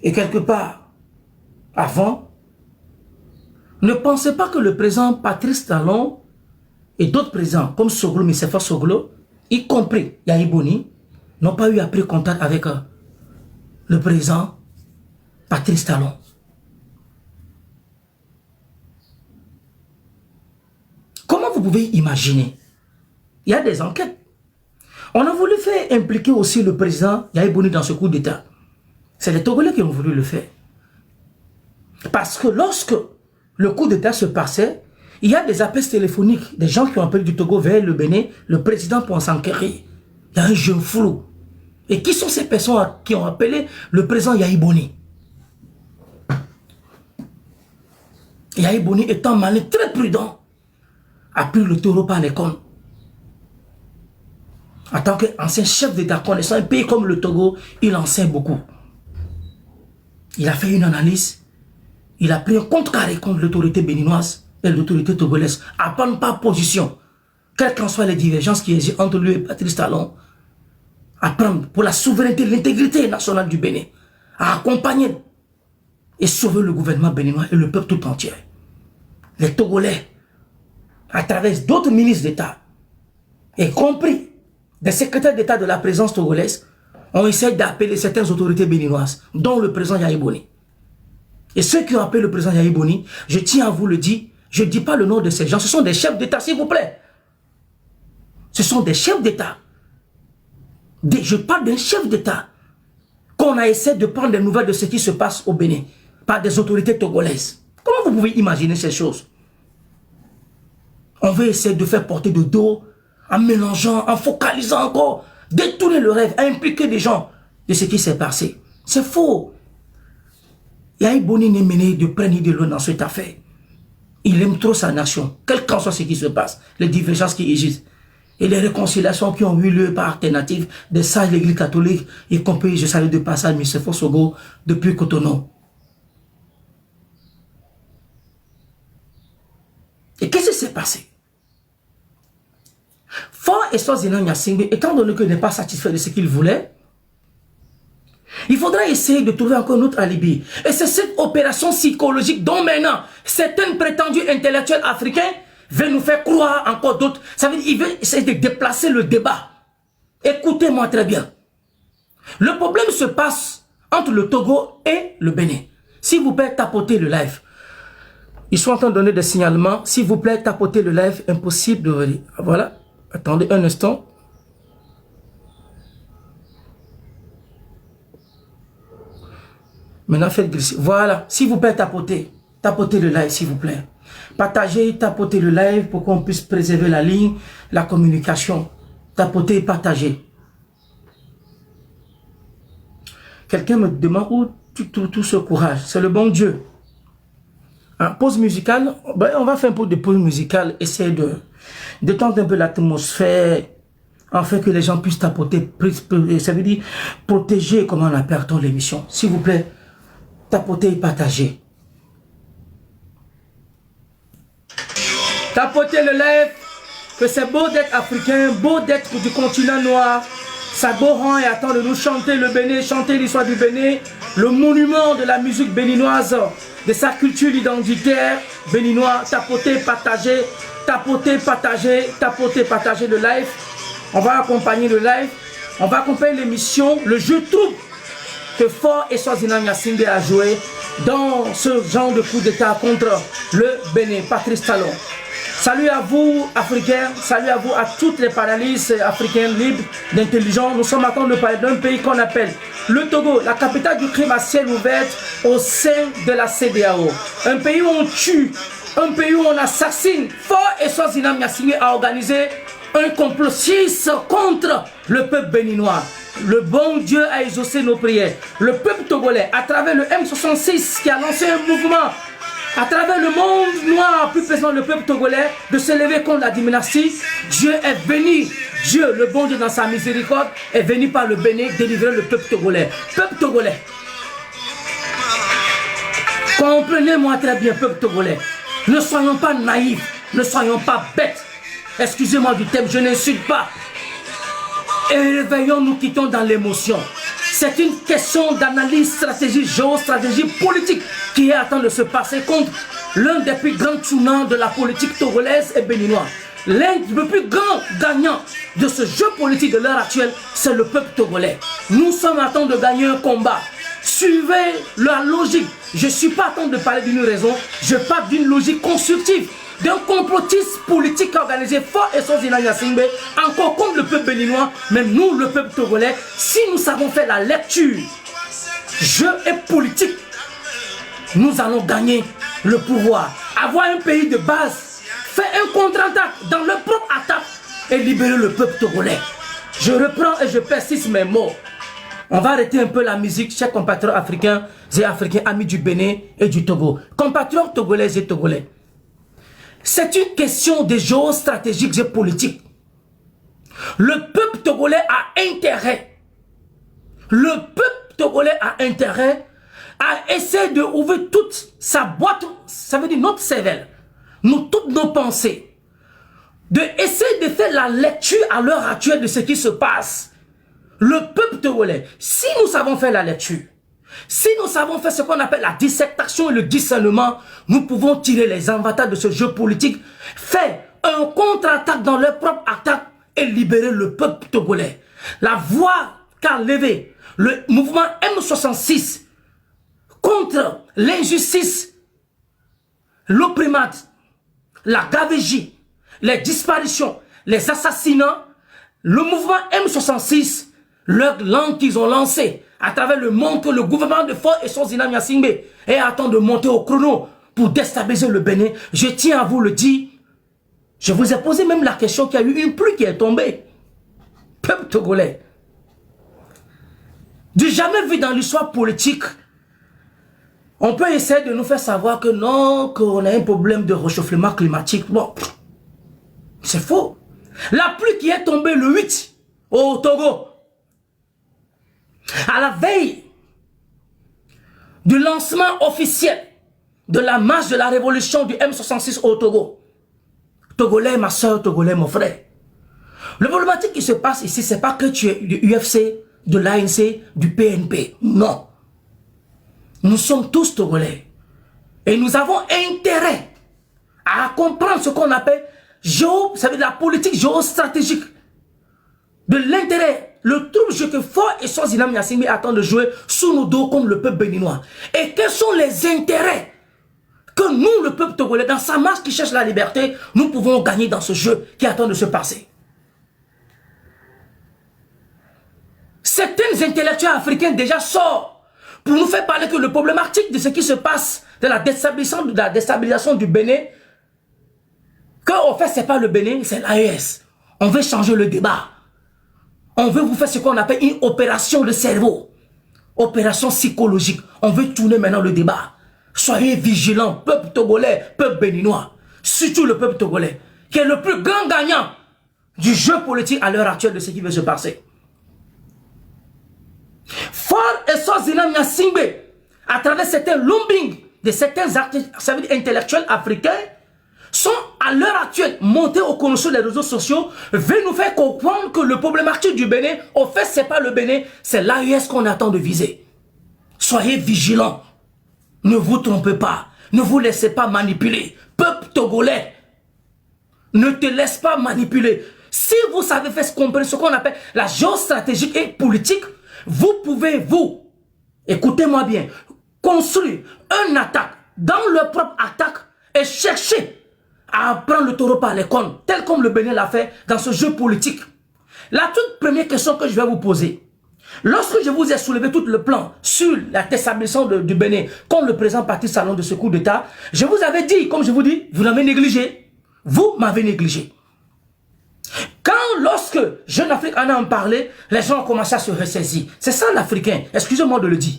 et quelque part avant, ne pensez pas que le président Patrice Talon et d'autres présidents comme Soglo, Missefa Soglo, y compris Yahi Boni, n'ont pas eu à prendre contact avec le président Patrice Talon. Comment vous pouvez imaginer? Il y a des enquêtes. On a voulu faire impliquer aussi le président Yahi Boni dans ce coup d'État. C'est les Togolais qui ont voulu le faire. Parce que lorsque le coup d'État se passait, il y a des appels téléphoniques, des gens qui ont appelé du Togo vers le Bénin, le président pour s'enquérir. Il y a un jeu flou. Et qui sont ces personnes qui ont appelé le président Yahi Boni? Yahi Boni étant malin, très prudent, a pris le taureau par les cornes. En tant qu'ancien chef d'État, connaissant un pays comme le Togo, il en sait beaucoup. Il a fait une analyse. Il a pris un contre-carré contre l'autorité béninoise et l'autorité togolaise. À prendre pas position, quelles qu'en soient les divergences qui existent entre lui et Patrice Talon, à prendre pour la souveraineté et l'intégrité nationale du Bénin, à accompagner et sauver le gouvernement béninois et le peuple tout entier. Les Togolais, à travers d'autres ministres d'État, y compris des secrétaires d'État de la présence togolaise, ont essayé d'appeler certaines autorités béninoises, dont le président Yahi Boni. Et ceux qui ont appelé le président Yahi Boni, je tiens à vous le dire, je ne dis pas le nom de ces gens, ce sont des chefs d'État, s'il vous plaît. Ce sont des chefs d'État. Je parle d'un chef d'État qu'on a essayé de prendre des nouvelles de ce qui se passe au Bénin par des autorités togolaises. Comment vous pouvez imaginer ces choses? On veut essayer de faire porter de dos en mélangeant, en focalisant encore, détourner le rêve, impliquer des gens de ce qui s'est passé. C'est faux. Yahi Boni n'est mené de près ni de loin dans cette affaire. Il aime trop sa nation, quel qu'en soit ce qui se passe, les divergences qui existent. Et les réconciliations qui ont eu lieu par alternative des sages de l'Église catholique, y compris, je salue de passage, M. Fosogo, depuis Cotonou. Et qu'est-ce qui s'est passé? Fort et Swaziland Nyasingbe, étant donné qu'il n'est pas satisfait de ce qu'il voulait, il faudra essayer de trouver encore un autre alibi. Et c'est cette opération psychologique dont maintenant certains prétendus intellectuels africains veulent nous faire croire encore d'autres. Ça veut dire qu'ils veulent essayer de déplacer le débat. Écoutez-moi très bien. Le problème se passe entre le Togo et le Bénin. S'il vous plaît, tapotez le live. Ils sont en train de donner des signalements. S'il vous plaît, tapotez le live. Impossible de relire. Voilà. Attendez un instant. Maintenant, faites glisser. Voilà. S'il vous plaît, tapotez. Tapotez le live, s'il vous plaît. Partagez, tapotez le live pour qu'on puisse préserver la ligne, la communication. Tapotez et partagez. Quelqu'un me demande où tu trouves tout ce courage. C'est le bon Dieu. Hein, pause musicale. Ben, on va faire un peu de pause musicale. Essayer de détendre un peu l'atmosphère. Afin que les gens puissent tapoter. Ça veut dire protéger, comment on appelle l'émission. S'il vous plaît, tapotez et partagez. Tapotez le live. Que c'est beau d'être africain, beau d'être du continent noir. Saboran est à temps de nous chanter le Bénin, chanter l'histoire du Bénin, le monument de la musique béninoise, de sa culture identitaire béninoise. Tapoter, partager, tapoter, partager, tapoter, partager le live. On va accompagner le live, on va accompagner l'émission, le jeu troupe que Fort et Swaziland Nyassingbe a joué dans ce genre de coup d'état contre le Bénin. Patrice Talon. Salut à vous, Africains. Salut à vous, à toutes les paralystes africaines libres, d'intelligents. Nous sommes en train de parler d'un pays qu'on appelle le Togo, la capitale du crime à ciel ouvert au sein de la CEDEAO. Un pays où on tue, un pays où on assassine. Fort et Swaziland Nyassingbe a organisé un complot contre le peuple béninois. Le bon Dieu a exaucé nos prières. Le peuple togolais, à travers le M66 qui a lancé un mouvement, à travers le monde noir, plus précisément le peuple togolais, de se lever contre la dynastie, Dieu est venu. Dieu, le bon Dieu dans sa miséricorde, est venu par le Bénin délivrer le peuple togolais. Peuple togolais, comprenez-moi très bien, peuple togolais. Ne soyons pas naïfs, ne soyons pas bêtes. Excusez-moi du thème, je n'insulte pas. Et réveillons-nous, quittons dans l'émotion. C'est une question d'analyse stratégique, géostratégie, politique qui est en train de se passer contre l'un des plus grands tournants de la politique togolaise et béninoise. L'un des plus grands gagnants de ce jeu politique de l'heure actuelle, c'est le peuple togolais. Nous sommes en train de gagner un combat. Suivez la logique. Je ne suis pas en train de parler d'une raison, je parle d'une logique constructive, d'un complotiste politique organisé Fort et Swaziland Nyassingbe, encore contre le peuple béninois, mais nous, le peuple togolais, si nous savons faire la lecture, jeu et politique, nous allons gagner le pouvoir. Avoir un pays de base, faire un contre-attaque dans leur propre attaque et libérer le peuple togolais. Je reprends et je persiste mes mots. On va arrêter un peu la musique, chers compatriotes africains et africains, amis du Bénin et du Togo. Compatriotes togolais et togolais. C'est une question de géostratégique et politique. Le peuple togolais a intérêt. Le peuple togolais a intérêt à essayer de ouvrir toute sa boîte, ça veut dire notre cervelle, toutes nos pensées, de essayer de faire la lecture à l'heure actuelle de ce qui se passe. Le peuple togolais, si nous savons faire la lecture, si nous savons faire ce qu'on appelle la dissertation et le discernement, nous pouvons tirer les avantages de ce jeu politique, faire un contre-attaque dans leur propre attaque et libérer le peuple togolais. La voix qu'a levée le mouvement M66 contre l'injustice, l'opprimate, la gabegie, les disparitions, les assassinats, le mouvement M66, leur langue qu'ils ont lancée à travers le monde que le gouvernement de Fort et Swaziland Nyassingbe est en train de monter au chrono pour déstabiliser le Bénin. Je tiens à vous le dire. Je vous ai posé même la question qu'il y a eu une pluie qui est tombée. Peuple togolais. Du jamais vu dans l'histoire politique, on peut essayer de nous faire savoir que non, qu'on a un problème de réchauffement climatique. Bon, c'est faux. La pluie qui est tombée le 8 au Togo, à la veille du lancement officiel de la marche de la révolution du M66 au Togo. Togolais, ma soeur, Togolais, mon frère. Le problématique qui se passe ici, c'est pas que tu es du UFC, de l'ANC, du PNP. Non. Nous sommes tous Togolais. Et nous avons intérêt à comprendre ce qu'on appelle ça veut dire la politique géostratégique. De l'intérêt, le trouble jeu que Fort et Swaziland Nyassingbe attendent de jouer sous nos dos comme le peuple béninois. Et quels sont les intérêts que nous, le peuple togolais, dans sa marche qui cherche la liberté, nous pouvons gagner dans ce jeu qui attend de se passer. Certains intellectuels africains déjà sortent pour nous faire parler que le problématique de ce qui se passe, de la déstabilisation du Bénin, qu'en fait, ce n'est pas le Bénin, c'est l'AES. On veut changer le débat. On veut vous faire ce qu'on appelle une opération de cerveau. Opération psychologique. On veut tourner maintenant le débat. Soyez vigilants, peuple togolais, peuple béninois. Surtout le peuple togolais, qui est le plus grand gagnant du jeu politique à l'heure actuelle de ce qui veut se passer. Fort et Swaziland Nyassingbe, à travers certains lobbying de certains intellectuels africains, sont à l'heure actuelle, monter au connaissance des réseaux sociaux, veut nous faire comprendre que le problématique du Bénin, au fait, c'est pas le Bénin, c'est l'AES qu'on attend de viser. Soyez vigilants. Ne vous trompez pas. Ne vous laissez pas manipuler. Peuple togolais, ne te laisse pas manipuler. Si vous savez faire ce qu'on appelle la géostratégie et politique, vous pouvez, écoutez-moi bien, construire une attaque dans leur propre attaque et chercher à prendre le taureau par les cornes, tel comme le Bénin l'a fait dans ce jeu politique. La toute première question que je vais vous poser, lorsque je vous ai soulevé tout le plan sur la déstabilisation du Bénin contre le président Patrice Talon de ce coup d'État, je vous avais dit, comme je vous dis, vous l'avez négligé. Vous m'avez négligé. Lorsque Jeune Afrique en a parlé, les gens ont commencé à se ressaisir. C'est ça l'Africain, excusez-moi de le dire.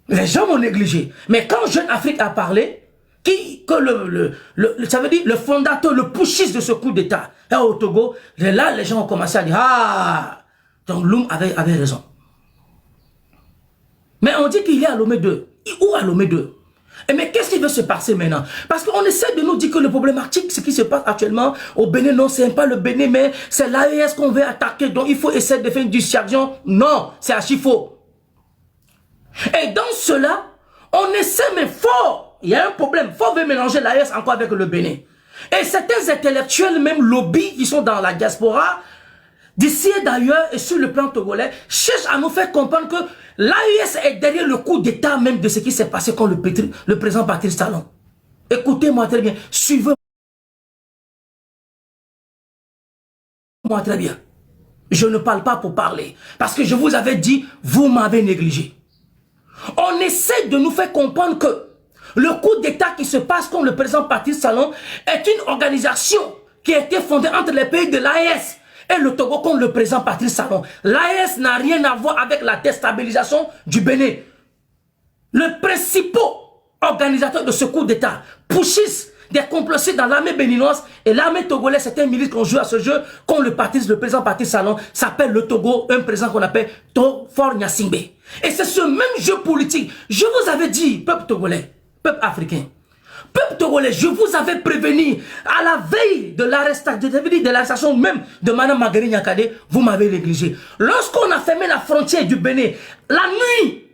Les gens m'ont négligé. Mais quand Jeune Afrique a parlé, ça veut dire le fondateur, le pushiste de ce coup d'État au Togo, là les gens ont commencé à dire, ah, donc Loum avait raison. Mais on dit qu'il est à Lomé 2. Où à Lomé 2? Mais qu'est-ce qui va se passer maintenant? Parce qu'on essaie de nous dire que le problématique, ce qui se passe actuellement au Bénin, non, c'est pas le Bénin, mais c'est l'AES qu'on veut attaquer, donc il faut essayer de faire une dissuasion. Non, c'est archi faux. Et dans cela, on essaie, mais fort, il y a un problème, fort veut mélanger l'AES encore avec le Bénin. Et certains intellectuels, même lobbies qui sont dans la diaspora, d'ici et d'ailleurs et sur le plan togolais, cherchent à nous faire comprendre que l'AES est derrière le coup d'état même de ce qui s'est passé contre le président Patrice Talon. Écoutez-moi très bien, suivez-moi très bien. Je ne parle pas pour parler, parce que je vous avais dit, vous m'avez négligé. On essaie de nous faire comprendre que le coup d'état qui se passe contre le président Patrice Talon est une organisation qui a été fondée entre les pays de l'AES et le Togo contre le président Patrice Talon. L'AES n'a rien à voir avec la déstabilisation du Bénin. Le principal organisateur de ce coup d'état, pushiste des complotistes dans l'armée béninoise et l'armée togolaise, c'est un milice qu'on joue à ce jeu contre le président Patrice Talon, s'appelle le Togo, un président qu'on appelle Faure Gnassingbé. Et c'est ce même jeu politique. Je vous avais dit, peuple togolais, peuple africain, peuple togolais, je vous avais prévenu à la veille de l'arrestation même de Mme Marguerite Nyakade, vous m'avez négligé. Lorsqu'on a fermé la frontière du Bénin, la nuit,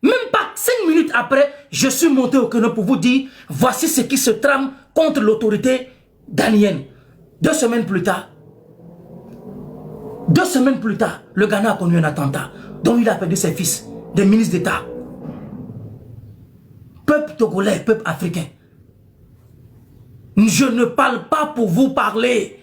même pas 5 minutes après, je suis monté au créneau pour vous dire, voici ce qui se trame contre l'autorité ghanéenne. 2 semaines plus tard, le Ghana a connu un attentat dont il a perdu ses fils, des ministres d'État. Peuple togolais, peuple africain, je ne parle pas pour vous parler.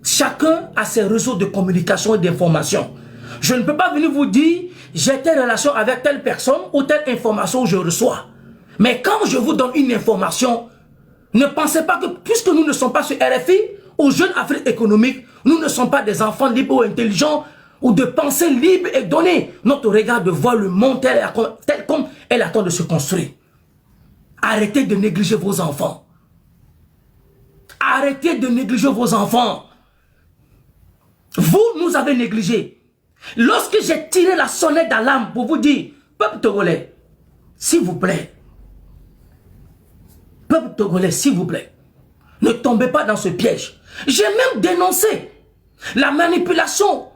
Chacun a ses réseaux de communication et d'information. Je ne peux pas venir vous dire, j'ai telle relation avec telle personne ou telle information que je reçois. Mais quand je vous donne une information, ne pensez pas que, puisque nous ne sommes pas sur RFI ou Jeune Afrique économique, nous ne sommes pas des enfants libres ou intelligents ou de penser libre et donner notre regard de voir le monde tel comme elle attend de se construire. Arrêtez de négliger vos enfants. Arrêtez de négliger vos enfants. Vous nous avez négligés. Lorsque j'ai tiré la sonnette d'alarme pour vous dire, peuple togolais, s'il vous plaît, peuple togolais, s'il vous plaît, ne tombez pas dans ce piège. J'ai même dénoncé la manipulation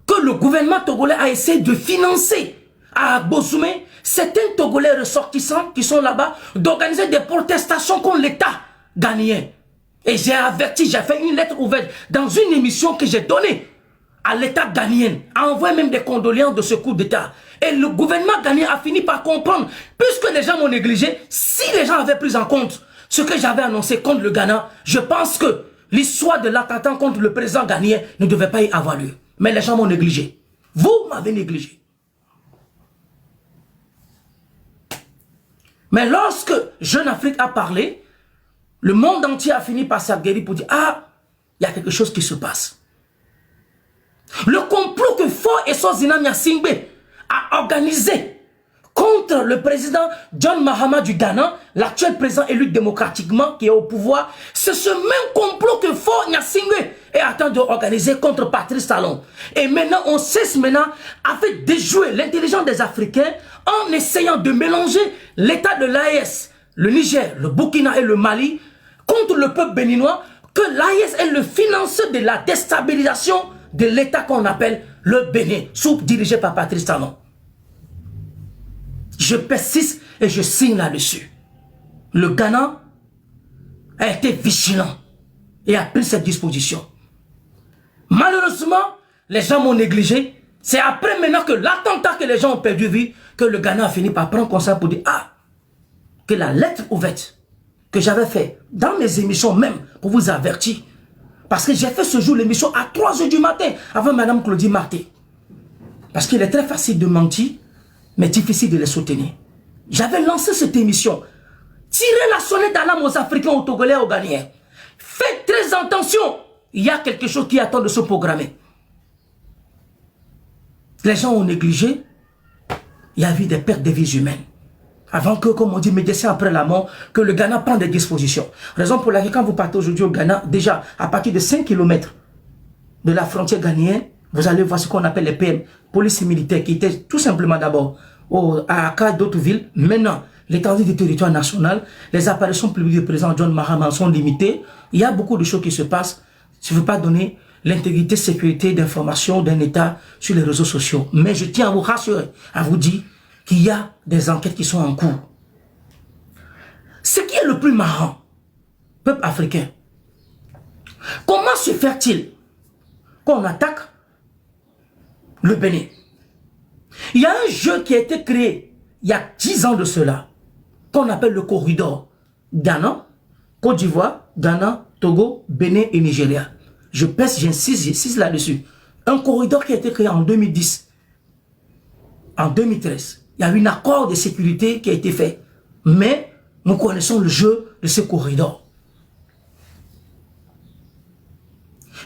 que le gouvernement togolais a essayé de financer à Bozoumé, certains Togolais ressortissants qui sont là-bas, d'organiser des protestations contre l'État ghanéen. Et j'ai averti, j'ai fait une lettre ouverte dans une émission que j'ai donnée à l'État ghanéen, a envoyé même des condoléances de ce coup d'État. Et le gouvernement ghanéen a fini par comprendre, puisque les gens m'ont négligé, si les gens avaient pris en compte ce que j'avais annoncé contre le Ghana, je pense que l'histoire de l'attentat contre le président ghanéen ne devait pas y avoir lieu. Mais les gens m'ont négligé. Vous m'avez négligé. Mais lorsque Jeune Afrique a parlé, le monde entier a fini par s'aguerrir pour dire, ah, il y a quelque chose qui se passe. Le complot que Faure et Sozina Gnassingbé a organisé contre le président John Mahama du Ghana, l'actuel président élu démocratiquement qui est au pouvoir, c'est ce même complot que Faure Gnassingbé est en train d'organiser contre Patrice Talon. Et maintenant, on cesse maintenant avec déjouer l'intelligence des Africains en essayant de mélanger l'état de l'AES le Niger, le Burkina et le Mali contre le peuple béninois, que l'AIS est le financeur de la déstabilisation de l'État qu'on appelle le Bénin, dirigé par Patrice Talon. Je persiste et je signe là-dessus. Le Ghana a été vigilant et a pris cette disposition. Malheureusement, les gens m'ont négligé. C'est après maintenant que l'attentat que les gens ont perdu vie, que le Ghana a fini par prendre conscience pour dire, ah, que la lettre ouverte que j'avais fait dans mes émissions même, pour vous avertir, parce que j'ai fait ce jour l'émission à 3 h du matin, avant Madame Claudie Marté. Parce qu'il est très facile de mentir, mais difficile de les soutenir. J'avais lancé cette émission. Tirez la sonnette d'alarme aux Africains, aux Togolais, aux Ghanéens. Faites très attention. Il y a quelque chose qui attend de se programmer. Les gens ont négligé. Il y a eu des pertes de vies humaines. Avant que, comme on dit, médecin après la mort, que le Ghana prenne des dispositions. Raison pour laquelle, quand vous partez aujourd'hui au Ghana, déjà, à partir de 5 km de la frontière ghanéenne, vous allez voir ce qu'on appelle les PM, police militaire, qui étaient tout simplement d'abord à Accra et d'autres villes. Maintenant, l'étendue du territoire national, les apparitions publiques du président John Mahama sont limitées. Il y a beaucoup de choses qui se passent. Je ne veux pas donner l'intégrité, sécurité d'information d'un État sur les réseaux sociaux. Mais je tiens à vous rassurer, à vous dire qu'il y a des enquêtes qui sont en cours. Ce qui est le plus marrant, peuple africain, comment se fait-il qu'on attaque le Bénin? Il y a un jeu qui a été créé il y a 10 ans de cela, qu'on appelle le corridor Ghana, Côte d'Ivoire, Ghana, Togo, Bénin et Nigeria. Je pèse, j'insiste là-dessus. Un corridor qui a été créé en 2010, en 2013. Il y a eu un accord de sécurité qui a été fait. Mais nous connaissons le jeu de ce corridor.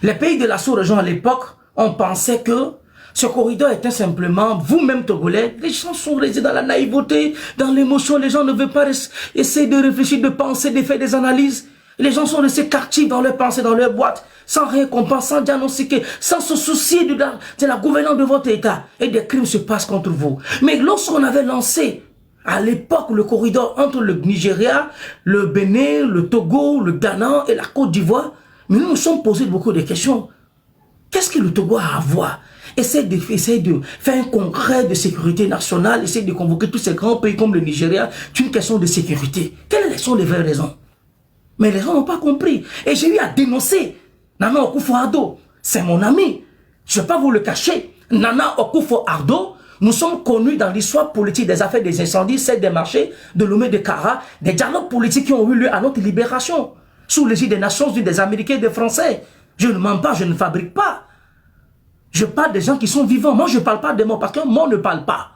Les pays de la sous-région à l'époque, on pensait que ce corridor était simplement, vous-même Togolais, les gens sont restés dans la naïveté, dans l'émotion, les gens ne veulent pas essayer de réfléchir, de penser, de faire des analyses. Les gens sont restés captifs dans leurs pensées, dans leur boîte, sans récompense, sans diagnostiquer, sans se soucier de la gouvernance de votre État. Et des crimes se passent contre vous. Mais lorsqu'on avait lancé, à l'époque, le corridor entre le Nigeria, le Bénin, le Togo, le Ghana et la Côte d'Ivoire, mais nous nous sommes posé beaucoup de questions. Qu'est-ce que le Togo a à voir? Essaye de faire un congrès de sécurité nationale, essaye de convoquer tous ces grands pays comme le Nigeria. C'est une question de sécurité. Quelles sont les vraies raisons? Mais les gens n'ont pas compris. Et j'ai eu à dénoncer Nana Akufo-Addo. C'est mon ami. Je ne vais pas vous le cacher. Nana Akufo-Addo, nous sommes connus dans l'histoire politique des affaires des incendies, celle des marchés, de Lomé de Kara, des dialogues politiques qui ont eu lieu à notre libération, sous l'égide des Nations Unies, des Américains et des Français. Je ne mens pas, je ne fabrique pas. Je parle des gens qui sont vivants. Moi, je ne parle pas des morts parce qu'un mort ne parle pas.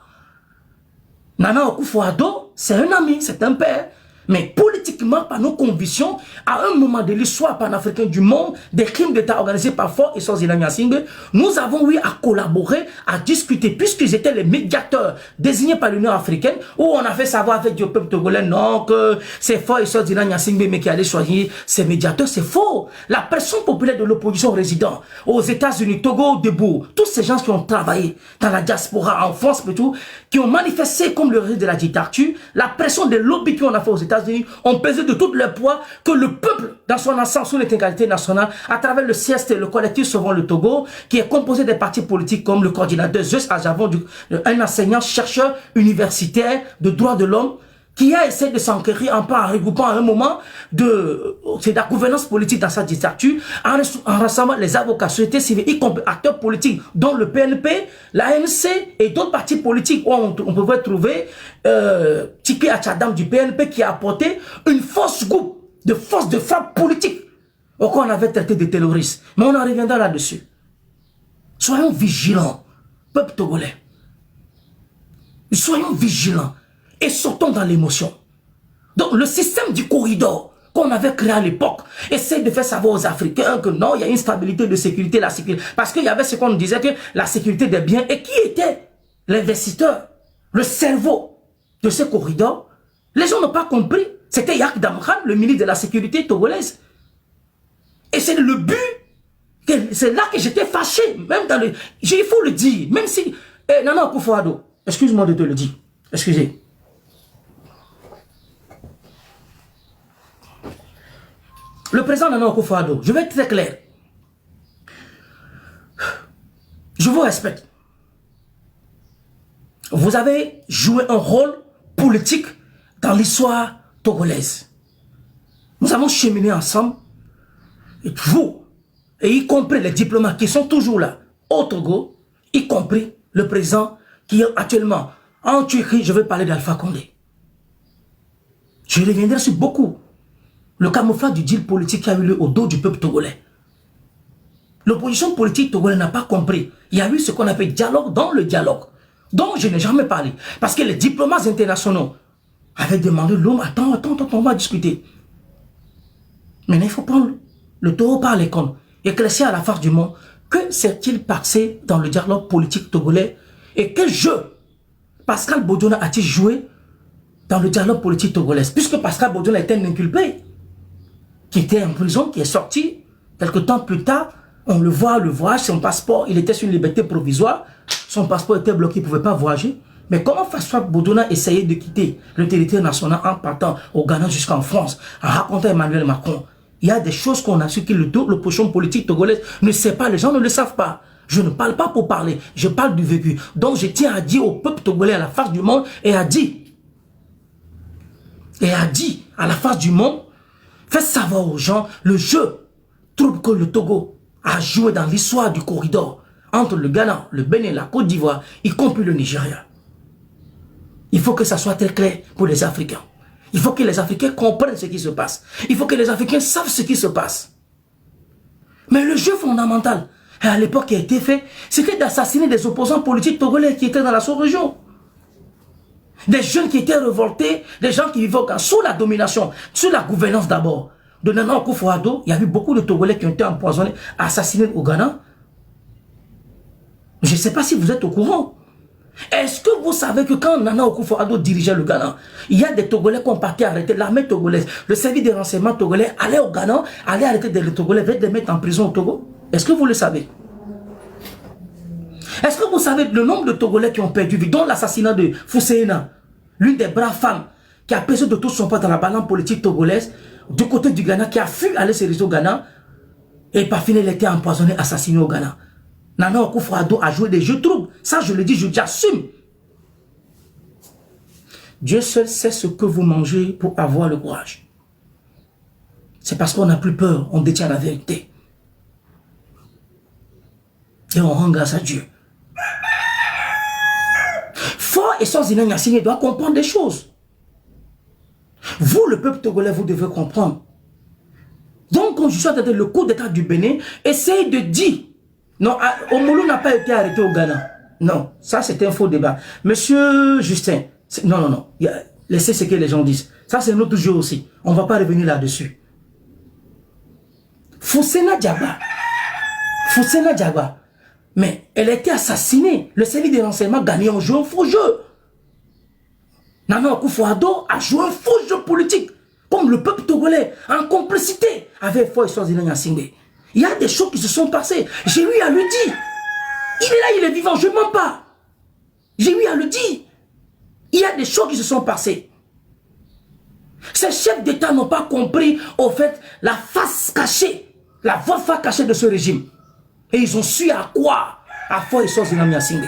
Nana Akufo-Addo, c'est un ami, c'est un père. Mais politiquement, par nos convictions, à un moment de l'histoire panafricaine du monde, des crimes d'État organisés par Faure et Swaziland Nyassingbe, nous avons eu à collaborer, à discuter, puisqu'ils étaient les médiateurs désignés par l'Union africaine, où on a fait savoir avec le peuple togolais, non, que c'est Faure et Swaziland Nyassingbe, mais qui allaient choisir ces médiateurs, c'est faux. La pression populaire de l'opposition résident aux États-Unis, Togo, debout, tous ces gens qui ont travaillé dans la diaspora, en France, tout, qui ont manifesté comme le reste de la dictature, la pression des lobbies qu'on a fait aux États-Unis, ont pesé de tout leur poids que le peuple, dans son ensemble, sous l'intégralité nationale, à travers le CST, le collectif Sauvons le Togo, qui est composé des partis politiques comme le coordinateur Zeus Ajavon, un enseignant, chercheur universitaire de droits de l'homme, qui a essayé de s'enquérir en regroupant à un moment de la gouvernance politique dans sa dictature, en rassemblant les avocats, société civile, y compris acteurs politiques, dont le PNP, l'ANC et d'autres partis politiques où on pouvait trouver Tiki Achadam du PNP qui a apporté une force groupe, de force de frappe politique au qu'on avait traité de terroristes. Mais on en reviendra là-dessus. Soyons vigilants, peuple togolais. Soyons vigilants. Et sortons dans l'émotion. Donc le système du corridor qu'on avait créé à l'époque essaie de faire savoir aux Africains que non, il y a une stabilité de sécurité, la sécurité. Parce qu'il y avait ce qu'on disait que la sécurité des biens. Et qui était l'investisseur, le cerveau de ce corridor? Les gens n'ont pas compris. C'était Yak Damran, le ministre de la sécurité togolaise. Et c'est le but. C'est là que j'étais fâché. Même dans le... Il faut le dire. Même si... Nana Akufo-Addo, excuse-moi de te le dire. Excusez. Le président Nana Akufo-Addo, je vais être très clair. Je vous respecte. Vous avez joué un rôle politique dans l'histoire togolaise. Nous avons cheminé ensemble. Et vous, et y compris les diplomates qui sont toujours là, au Togo, y compris le président qui est actuellement en Turquie, je vais parler d'Alpha Condé. Je reviendrai sur beaucoup. Le camouflage du deal politique qui a eu lieu au dos du peuple togolais. L'opposition politique togolaise n'a pas compris. Il y a eu ce qu'on appelle dialogue dans le dialogue, dont je n'ai jamais parlé. Parce que les diplomates internationaux avaient demandé l'homme, attends, on va discuter. Maintenant, il faut prendre le taureau par les cornes et éclaircir à la face du monde que s'est-il passé dans le dialogue politique togolais et quel jeu Pascal Bodiona a-t-il joué dans le dialogue politique togolais, puisque Pascal Bodiona était un inculpé qui était en prison, qui est sorti quelques temps plus tard. On le voit, son passeport, il était sur une liberté provisoire, son passeport était bloqué, il ne pouvait pas voyager. Mais comment Pascal Bodiona essayait de quitter le territoire national en partant au Ghana jusqu'en France, en racontant Emmanuel Macron? Il y a des choses qu'on a su que l'opposition politique togolaise ne sait pas, les gens ne le savent pas. Je ne parle pas pour parler, je parle du vécu. Donc je tiens à dire au peuple togolais à la face du monde et à dire à la face du monde, faites savoir aux gens le jeu trouble que le Togo a joué dans l'histoire du corridor entre le Ghana, le Bénin, la Côte d'Ivoire, y compris le Nigeria. Il faut que ça soit très clair pour les Africains. Il faut que les Africains comprennent ce qui se passe. Il faut que les Africains savent ce qui se passe. Mais le jeu fondamental, à l'époque qui a été fait, c'était d'assassiner des opposants politiques togolais qui étaient dans la sous-région. Des jeunes qui étaient révoltés, des gens qui vivaient sous la domination, sous la gouvernance d'abord de Nana Akufo-Addo. Il y a eu beaucoup de Togolais qui ont été empoisonnés, assassinés au Ghana. Je ne sais pas si vous êtes au courant. Est-ce que vous savez que quand Nana Akufo-Addo dirigeait le Ghana, il y a des Togolais qui ont parti arrêter, l'armée togolaise, le service de renseignement togolais allait au Ghana, allait arrêter des Togolais, les mettre en prison au Togo? Est-ce que vous le savez? Est-ce que vous savez le nombre de Togolais qui ont perdu vie, dont l'assassinat de Fousséina, l'une des braves femmes qui a pesé de tout son poids dans la balance politique togolaise, du côté du Ghana, qui a fui aller se réseau au Ghana, et par fin, elle était empoisonnée, assassinée au Ghana. Nana Akufo-Addo a joué des jeux troubles. Ça, je le dis, je l'assume. Dieu seul sait ce que vous mangez pour avoir le courage. C'est parce qu'on n'a plus peur, on détient la vérité. Et on rend grâce à Dieu. Fort et sans Nyassingbe doit comprendre des choses. Vous, le peuple togolais, vous devez comprendre. Donc, quand je suis dans le coup d'état du Bénin, essayez de dire, non, Omolo n'a pas été arrêté au Ghana. Non, ça c'était un faux débat. Monsieur Justin, non, laissez ce que les gens disent. Ça c'est notre jeu aussi. On ne va pas revenir là-dessus. Fousséina Diaba, mais elle a été assassinée. Le service de renseignement ghanéen a joué un faux jeu. Nana Akufo-Addo a joué un faux jeu politique. Comme le peuple togolais, en complicité avec Faure Nyassingbe. Il y a des choses qui se sont passées. J'ai eu à le dire. Il est là, il est vivant, je ne mens pas. J'ai eu à le dire. Il y a des choses qui se sont passées. Ces chefs d'État n'ont pas compris, au fait, la face cachée, la vraie face cachée de ce régime. Et ils ont su à quoi à Faure Nyassingbe.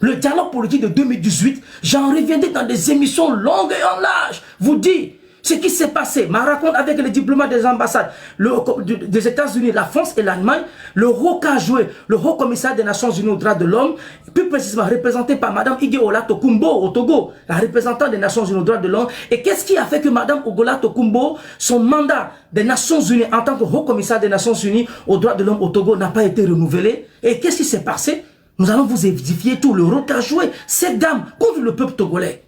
Le dialogue politique de 2018, j'en reviendrai dans des émissions longues et en large. Vous dites ce qui s'est passé. Ma raconte avec les diplomates des ambassades des États-Unis, la France et l'Allemagne, le rôle qu'a joué le haut commissaire des Nations Unies aux droits de l'homme, plus précisément représenté par Mme Igueola Tokumbo au Togo, la représentante des Nations Unies aux droits de l'homme. Et qu'est-ce qui a fait que Mme Igueola Tokumbo, son mandat des Nations Unies en tant que haut commissaire des Nations Unies aux droits de l'homme au Togo n'a pas été renouvelé? Et qu'est-ce qui s'est passé? Nous allons vous édifier tout le rôle qu'a joué cette dame contre le peuple togolais.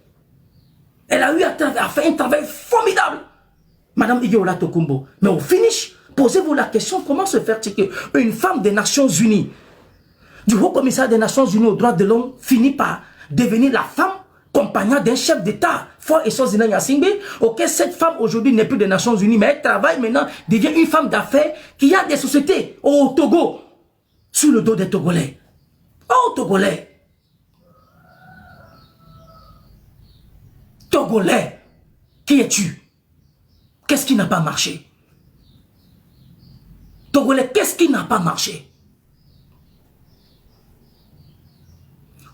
Elle a eu à faire un travail formidable, Mme Igueola Tokumbo. Mais au finish, posez-vous la question, comment se fait-il qu'une femme des Nations Unies, du haut commissaire des Nations Unies aux droits de l'homme, finit par devenir la femme compagnon d'un chef d'État, Faure Nyassingbe, auquel cette femme aujourd'hui n'est plus des Nations Unies, mais elle travaille maintenant, devient une femme d'affaires qui a des sociétés au Togo, sous le dos des Togolais. Oh, Togolais! Togolais! Qui es-tu? Qu'est-ce qui n'a pas marché? Togolais, qu'est-ce qui n'a pas marché?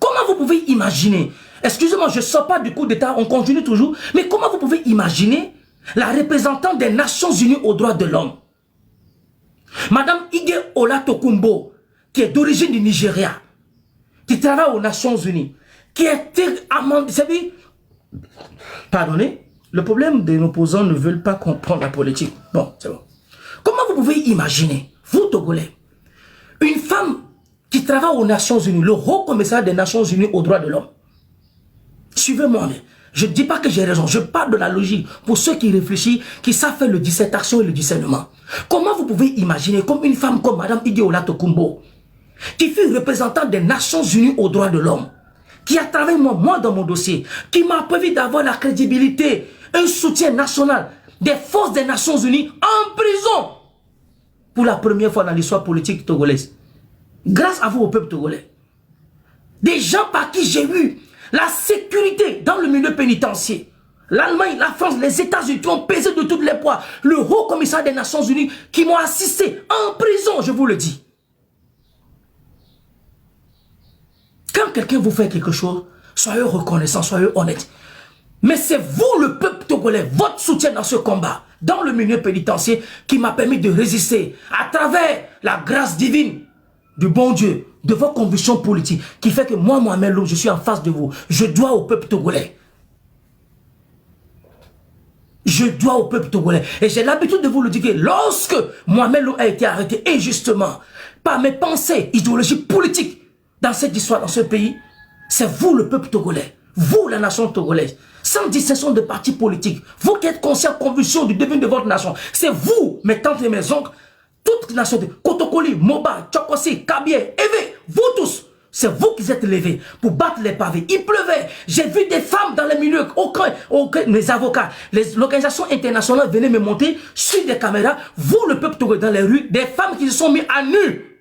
Comment vous pouvez imaginer? Excusez-moi, je ne sors pas du coup d'État, on continue toujours. Mais comment vous pouvez imaginer la représentante des Nations Unies aux droits de l'homme, Madame Ige Olatokunbo, qui est d'origine du Nigeria, qui travaille aux Nations Unies, qui a été amendée. Vous savez, pardonnez, le problème des opposants ne veulent pas comprendre la politique. Bon, c'est bon. Comment vous pouvez imaginer, vous Togolais, une femme qui travaille aux Nations Unies, le haut commissariat des Nations Unies aux droits de l'homme? Suivez-moi, je ne dis pas que j'ai raison, je parle de la logique pour ceux qui réfléchissent, qui savent faire le dissertation et le discernement. Comment vous pouvez imaginer comme une femme comme Mme Ige Olatokunbo, qui fut représentante des Nations Unies aux droits de l'homme, qui a travaillé moi dans mon dossier, qui m'a permis d'avoir la crédibilité, un soutien national des forces des Nations Unies en prison pour la première fois dans l'histoire politique togolaise. Grâce à vous au peuple togolais. Des gens par qui j'ai eu la sécurité dans le milieu pénitentiaire. L'Allemagne, la France, les États-Unis qui ont pesé de toutes les poids. Le haut commissaire des Nations Unies qui m'ont assisté en prison, je vous le dis. Quand quelqu'un vous fait quelque chose, soyez reconnaissant, soyez honnête. Mais c'est vous, le peuple togolais, votre soutien dans ce combat, dans le milieu pénitentiaire, qui m'a permis de résister à travers la grâce divine du bon Dieu, de vos convictions politiques, qui fait que moi, Mohamed Loum, je suis en face de vous. Je dois au peuple togolais. Je dois au peuple togolais. Et j'ai l'habitude de vous le dire que lorsque Mohamed Loum a été arrêté injustement par mes pensées, idéologies politiques dans cette histoire, dans ce pays, c'est vous, le peuple togolais. Vous, la nation togolaise. Sans distinction de partis politiques. Vous qui êtes conscient, conviction du devenir de votre nation. C'est vous, mes tantes et mes oncles, toutes les nations, Kotokoli, Moba, Tchokosi, Kabie, Eve, vous tous, c'est vous qui êtes levés pour battre les pavés. Il pleuvait. J'ai vu des femmes dans les milieux, mes avocats, l'organisation internationale venaient me monter sur des caméras. Vous, le peuple togolais, dans les rues, des femmes qui se sont mises à nu.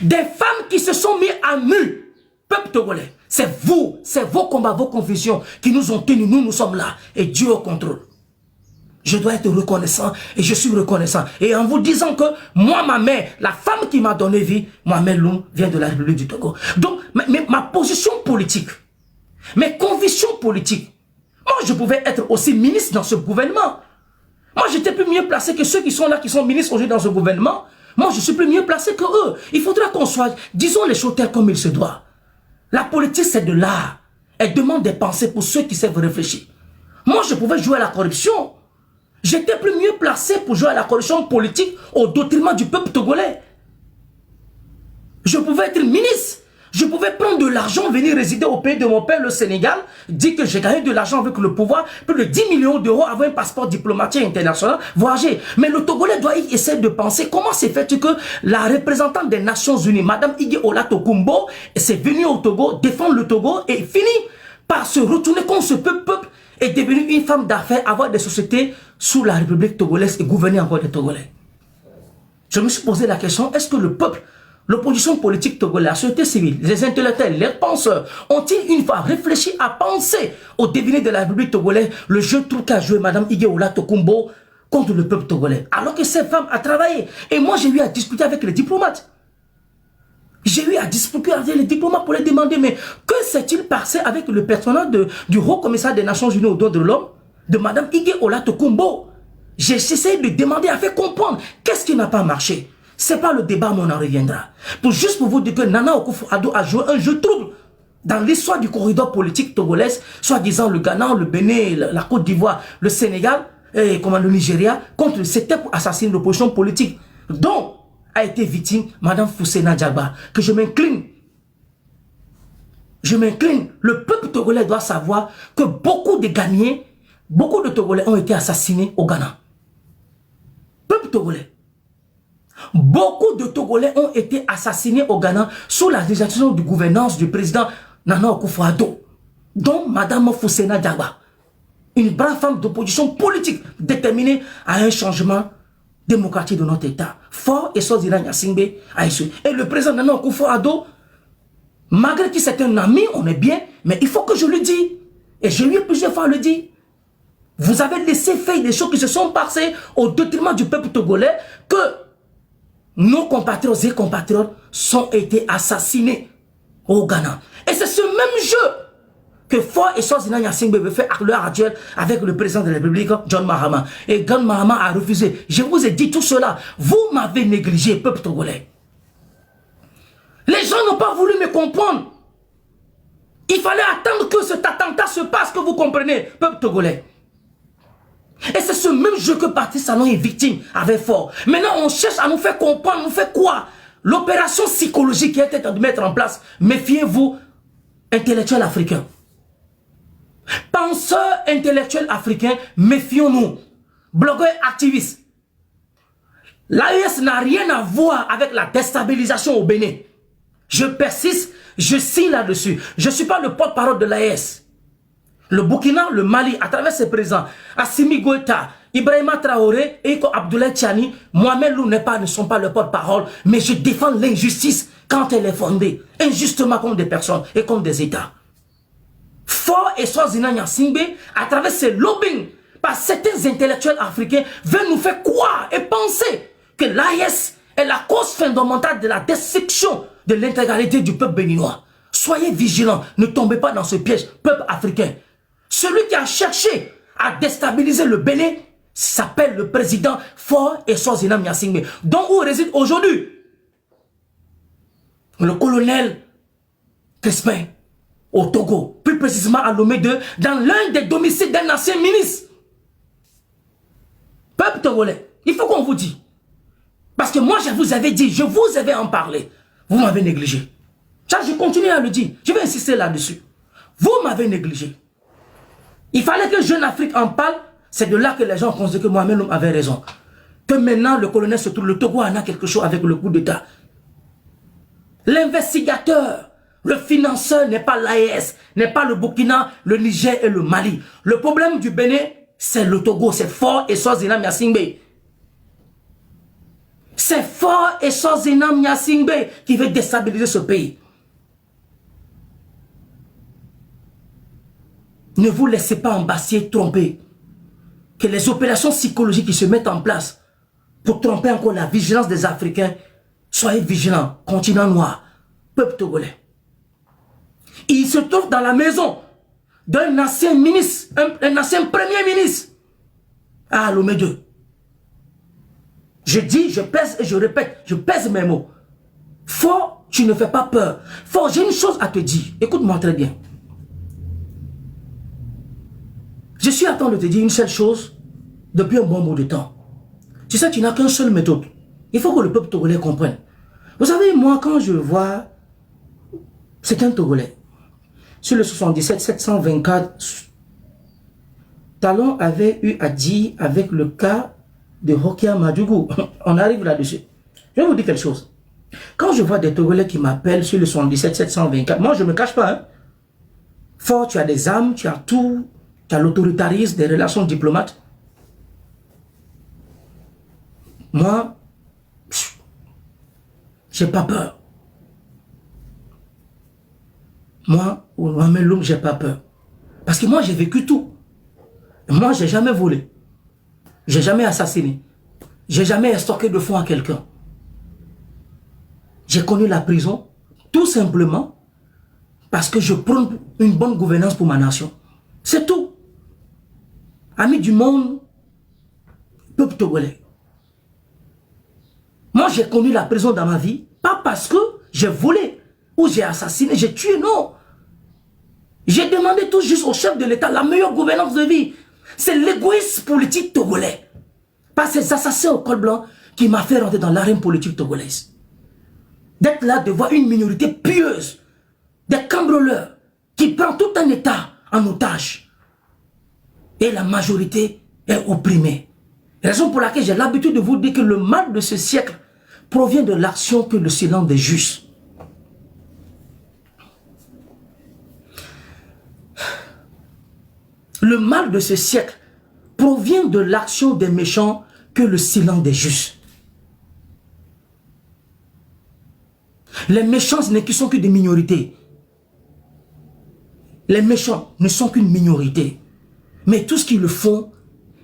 Des femmes qui se sont mises à nu. Peuple togolais, c'est vous, c'est vos combats, vos convictions qui nous ont tenus. Nous sommes là et Dieu au contrôle. Je dois être reconnaissant et je suis reconnaissant. Et en vous disant que moi, ma mère, la femme qui m'a donné vie, Mohamed Loum vient de la République du Togo. Donc, ma position politique, mes convictions politiques, moi, je pouvais être aussi ministre dans ce gouvernement. Moi, j'étais plus mieux placé que ceux qui sont là, qui sont ministres aujourd'hui dans ce gouvernement. Moi, je suis plus mieux placé que eux. Il faudra qu'on soit, disons les choses telles comme il se doit. La politique, c'est de l'art. Elle demande des pensées pour ceux qui savent réfléchir. Moi, je pouvais jouer à la corruption. J'étais plus mieux placé pour jouer à la corruption politique au détriment du peuple togolais. Je pouvais être ministre. Je pouvais prendre de l'argent, venir résider au pays de mon père, le Sénégal, dire que j'ai gagné de l'argent avec le pouvoir, plus de 10 millions d'euros, avoir un passeport diplomatique international, voyager. Mais le Togolais doit essayer de penser comment c'est fait que la représentante des Nations Unies, Madame Ige Olatokunbo, s'est venue au Togo, défendre le Togo et finit par se retourner contre ce peuple et devenir une femme d'affaires, avoir des sociétés sous la République togolaise et gouverner encore des Togolais. Je me suis posé la question, est-ce que le peuple, l'opposition politique togolaise, la société civile, les intellectuels, les penseurs, ont-ils une fois réfléchi à penser au devenir de la République togolaise, le jeu tout qu'a joué Mme Ige Olatokunbo contre le peuple togolais, alors que cette femme a travaillé. Et moi, j'ai eu à discuter avec les diplomates. J'ai eu à discuter avec les diplomates pour les demander, mais que s'est-il passé avec le personnel du haut commissaire des Nations Unies aux droits de l'homme, de Mme Ige Olatokunbo? J'ai essayé de demander, à faire comprendre qu'est-ce qui n'a pas marché. Ce n'est pas le débat, mais on en reviendra. Juste pour vous dire que Nana Akufo-Addo a joué un jeu trouble dans l'histoire du corridor politique togolais, soi-disant le Ghana, le Bénin, la Côte d'Ivoire, le Sénégal, et le Nigeria, c'était pour assassiner l'opposition politique. Donc, a été victime Mme Foussena Diaba, que je m'incline. Je m'incline. Le peuple togolais doit savoir que beaucoup de Ghanéens, beaucoup de Togolais ont été assassinés au Ghana. Peuple togolais. Beaucoup de Togolais ont été assassinés au Ghana sous la législation de gouvernance du président Nana Akufo-Addo, dont Mme Foussena Diaba, une brave femme d'opposition politique déterminée à un changement démocratique de notre État. Fort et Sozina Nyasingbe a échoué. Et le président Nana Akufo-Addo, malgré que c'est un ami, on est bien, mais il faut que je le dise. Et je lui ai plusieurs fois le dit. Vous avez laissé faire des choses qui se sont passées au détriment du peuple togolais, que nos compatriotes et compatriotes sont été assassinés au Ghana. Et c'est ce même jeu que Faure et Sozina Gnassingbé veut faire à l'heure actuelle avec le président de la République, John Mahama. Et John Mahama a refusé. Je vous ai dit tout cela. Vous m'avez négligé, peuple togolais. Les gens n'ont pas voulu me comprendre. Il fallait attendre que cet attentat se passe, que vous comprenez, peuple togolais. Et c'est ce même jeu que Patrice Talon est victime avec Faure. Maintenant, on cherche à nous faire comprendre, nous fait quoi? L'opération psychologique qui a été de mettre en place. Méfiez-vous, intellectuels africains. Penseurs intellectuels africains, méfions-nous. Blogueurs activistes. L'AES n'a rien à voir avec la déstabilisation au Bénin. Je persiste, je signe là-dessus. Je ne suis pas le porte-parole de l'AES. Le Burkina, le Mali, à travers ses présidents, Assimi Goïta, Ibrahima Traoré et Abdoulaye Tchani, Mohamed Lou ne sont pas le porte-parole, mais je défends l'injustice quand elle est fondée, injustement contre des personnes et contre des États. Faure et Sozina Gnassingbé, à travers ces lobbying, par certains intellectuels africains, veulent nous faire croire et penser que l'AES est la cause fondamentale de la destruction de l'intégralité du peuple béninois. Soyez vigilants, ne tombez pas dans ce piège, peuple africain. Celui qui a cherché à déstabiliser le Bénin s'appelle le président Faure et Sozina Gnassingbé, dont où réside aujourd'hui le colonel Crespin au Togo, plus précisément à Lomé 2, dans l'un des domiciles d'un ancien ministre. Peuple togolais, il faut qu'on vous dise. Parce que moi, je vous avais dit, je vous avais en parlé. Vous m'avez négligé. Ça, je continue à le dire. Je vais insister là-dessus. Vous m'avez négligé. Il fallait que Jeune Afrique en parle. C'est de là que les gens ont considéré que Mohamed avait raison. Que maintenant, le colonel se trouve, le Togo en a quelque chose avec le coup d'État. L'investigateur, le financeur n'est pas l'AES, n'est pas le Burkina, le Niger et le Mali. Le problème du Bénin, c'est le Togo, c'est Faure et Sozina Gnassingbé. C'est Faure et Sozina Gnassingbé qui veut déstabiliser ce pays. Ne vous laissez pas embasser, tromper. Que les opérations psychologiques qui se mettent en place pour tromper encore la vigilance des Africains, soyez vigilants, continent noir, peuple togolais. Il se trouve dans la maison d'un ancien ministre, un ancien premier ministre à Lomé 2. Je dis, je pèse et je répète, je pèse mes mots. Faure, tu ne fais pas peur. Faure, j'ai une chose à te dire. Écoute-moi très bien. Je suis à temps de te dire une seule chose depuis un bon bout de temps. Tu sais, tu n'as qu'une seule méthode. Il faut que le peuple togolais comprenne. Vous savez, moi, quand je vois certains Togolais, sur le 77 724, Talon avait eu à dire avec le cas de Rokia Madougou. On arrive là-dessus. Je vais vous dire quelque chose. Quand je vois des Togolais qui m'appellent sur le 77 724, moi, je ne me cache pas. Hein. Faure, tu as des armes, tu as tout. Tu as l'autoritarisme des relations diplomates. Moi, j'ai pas peur. Moi, ou Mohamed Loum, j'ai pas peur. Parce que moi, j'ai vécu tout. Moi, j'ai jamais volé. J'ai jamais assassiné. J'ai jamais extorqué de fonds à quelqu'un. J'ai connu la prison, tout simplement, parce que je prône une bonne gouvernance pour ma nation. C'est tout. Amis du monde, peuple togolais. Moi, j'ai connu la prison dans ma vie, pas parce que j'ai volé, ou j'ai assassiné, j'ai tué, non. J'ai demandé tout juste au chef de l'État la meilleure gouvernance de vie. C'est l'égoïsme politique togolais. Pas ces assassins au col blanc qui m'a fait rentrer dans l'arène politique togolaise. D'être là, de voir une minorité pieuse, des cambrioleurs, qui prend tout un État en otage. Et la majorité est opprimée. Raison pour laquelle j'ai l'habitude de vous dire que le mal de ce siècle provient de l'action que le silence des justes. Le mal de ce siècle provient de l'action des méchants que le silence des justes. Les méchants ne sont que des minorités. Les méchants ne sont qu'une minorité. Mais tout ce qu'ils le font,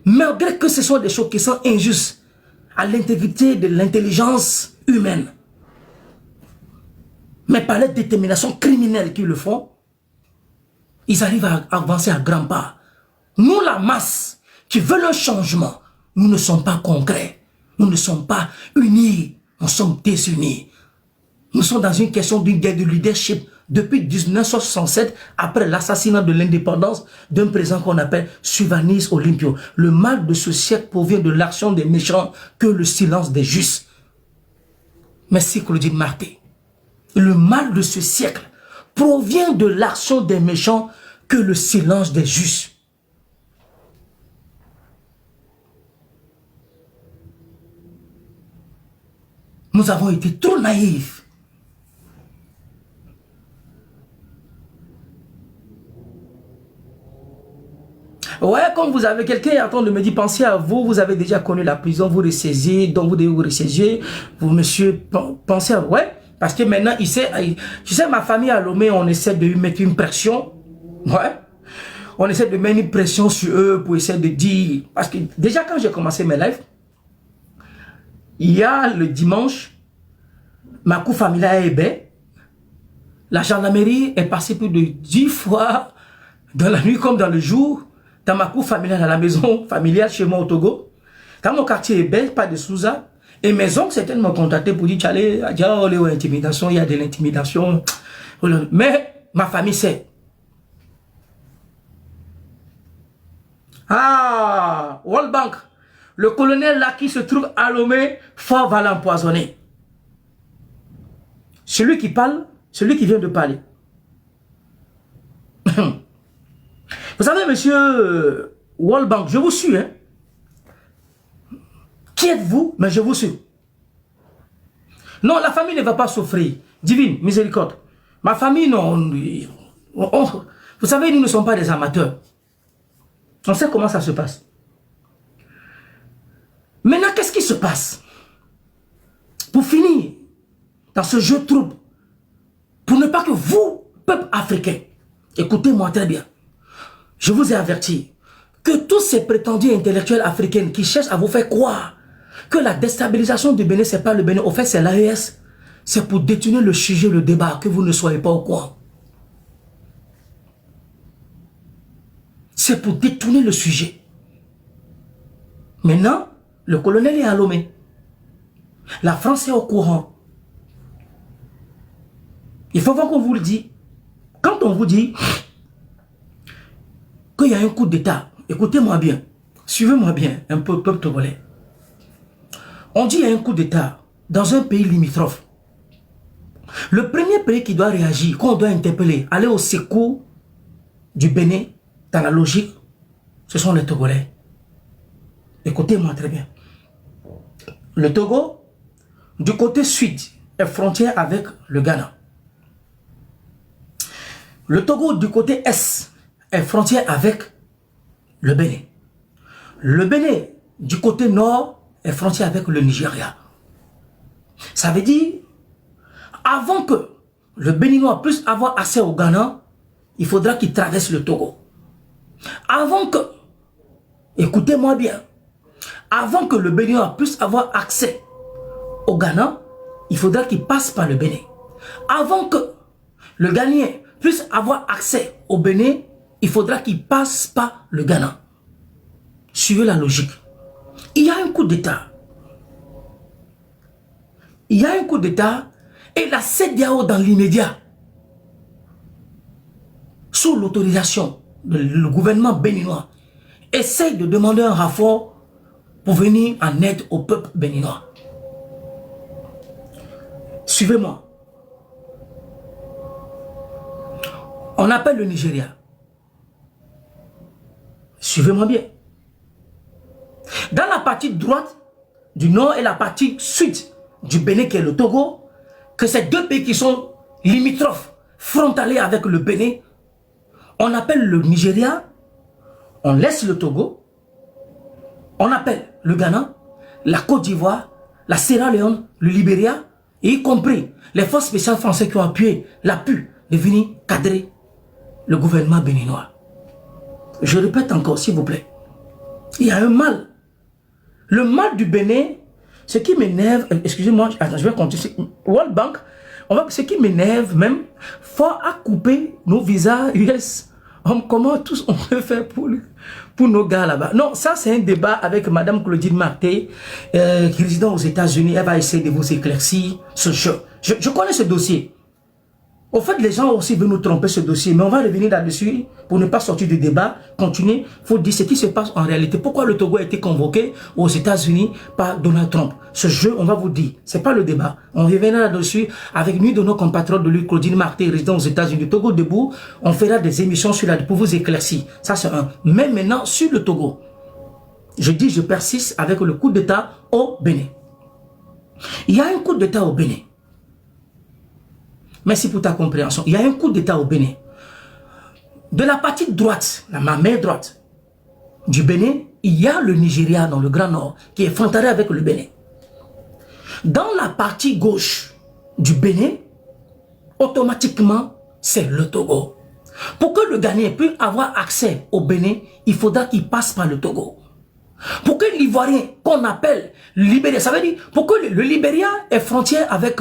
malgré que ce soit des choses qui sont injustes à l'intégrité de l'intelligence humaine, mais par la détermination criminelle qu'ils le font, ils arrivent à avancer à grands pas. Nous, la masse, qui veulent un changement, nous ne sommes pas concrets. Nous ne sommes pas unis. Nous sommes désunis. Nous sommes dans une question d'une guerre de leadership depuis 1967, après l'assassinat de l'indépendance d'un président qu'on appelle Suvanis Olympio. Le mal de ce siècle provient de l'action des méchants que le silence des justes. Merci Claudine Marté. Le mal de ce siècle provient de l'action des méchants que le silence des justes. Nous avons été trop naïfs. Ouais, comme vous avez quelqu'un est en train de me dire, pensez à vous, vous avez déjà connu la prison, vous ressaisiez, donc vous devez vous ressaisier. Vous, monsieur, pensez à vous. Ouais, parce que maintenant, tu sais, ma famille à Lomé, on essaie de lui mettre une pression. Ouais. On essaie de mettre une pression sur eux pour essayer de dire. Parce que déjà, quand j'ai commencé mes lives, il y a le dimanche, ma cour familiale est belle. La gendarmerie est passée plus de 10 fois dans la nuit comme dans le jour. Dans ma cour familiale, à la maison familiale chez moi au Togo. Dans mon quartier est belle, pas de Souza. Et mes oncles, certains m'ont contacté pour dire, il y a de l'intimidation. Mais ma famille sait. Ah, World Bank. Le colonel là qui se trouve à Lomé, fort va l'empoisonner. Celui qui parle, celui qui vient de parler. Vous savez, monsieur World Bank, je vous suis. Hein? Qui êtes-vous? Mais je vous suis. Non, la famille ne va pas souffrir. Divine, miséricorde. Ma famille, non. Vous savez, nous ne sommes pas des amateurs. On sait comment ça se passe. Maintenant, qu'est-ce qui se passe? Pour finir, dans ce jeu trouble, pour ne pas que vous, peuple africain, écoutez-moi très bien, je vous ai averti que tous ces prétendus intellectuels africains qui cherchent à vous faire croire que la déstabilisation du Bénin, ce n'est pas le Bénin, au fait c'est l'AES, c'est pour détourner le sujet, le débat, que vous ne soyez pas au courant. C'est pour détourner le sujet. Maintenant, le colonel est à Lomé. La France est au courant. Il faut voir qu'on vous le dit. Quand on vous dit qu'il y a un coup d'État, écoutez-moi bien, suivez-moi bien, un peu, peuple togolais. On dit qu'il y a un coup d'État dans un pays limitrophe. Le premier pays qui doit réagir, qu'on doit interpeller, aller au secours du Bénin, dans la logique, ce sont les Togolais. Écoutez-moi très bien. Le Togo, du côté sud, est frontière avec le Ghana. Le Togo, du côté est, est frontière avec le Bénin. Le Bénin, du côté nord, est frontière avec le Nigeria. Ça veut dire, avant que le Béninois puisse avoir accès au Ghana, il faudra qu'il traverse le Togo. Avant que, écoutez-moi bien, avant que le Béninois puisse avoir accès au Ghana, il faudra qu'il passe par le Bénin. Avant que le Ghanéen puisse avoir accès au Bénin, il faudra qu'il passe par le Ghana. Suivez la logique. Il y a un coup d'État. Il y a un coup d'État et la CEDEAO dans l'immédiat, sous l'autorisation le gouvernement béninois essaye de demander un rapport pour venir en aide au peuple béninois. Suivez-moi. On appelle le Nigeria. Suivez-moi bien. Dans la partie droite du nord et la partie sud du Bénin qui est le Togo, que ces deux pays qui sont limitrophes, frontaliers avec le Bénin, on appelle le Nigeria, on laisse le Togo, on appelle le Ghana, la Côte d'Ivoire, la Sierra Leone, le Libéria, et y compris les forces spéciales françaises qui ont appuyé l'appui de venir cadrer le gouvernement béninois. Je répète encore, s'il vous plaît. Il y a un mal. Le mal du Bénin, ce qui m'énerve, excusez-moi, je vais continuer. World Bank, ce qui m'énerve même, fort à couper nos visas US. Comment tous on peut faire pour nos gars là-bas? Non, ça c'est un débat avec Madame Claudine Marté, qui est résidente aux États-Unis. Elle va essayer de vous éclaircir ce jeu. Je connais ce dossier. Au fait, les gens aussi veulent nous tromper ce dossier, mais on va revenir là-dessus pour ne pas sortir du débat, continuer. Il faut dire ce qui se passe en réalité. Pourquoi le Togo a été convoqué aux États-Unis par Donald Trump? Ce jeu, on va vous dire, c'est pas le débat. On reviendra là-dessus avec une de nos compatriotes de lui, Claudine Marté, résident aux États-Unis, Togo debout. On fera des émissions sur la pour vous éclaircir. Ça, c'est un. Mais maintenant, sur le Togo, je dis, je persiste avec le coup d'État au Bénin. Il y a un coup d'État au Bénin. Merci pour ta compréhension. Il y a un coup d'État au Bénin. De la partie droite, ma main droite du Bénin, il y a le Nigeria dans le Grand Nord qui est frontalier avec le Bénin. Dans la partie gauche du Bénin, automatiquement, c'est le Togo. Pour que le Ghanéen puisse avoir accès au Bénin, il faudra qu'il passe par le Togo. Pour que l'Ivoirien, qu'on appelle Libéria, ça veut dire, pour que le Libéria est frontière avec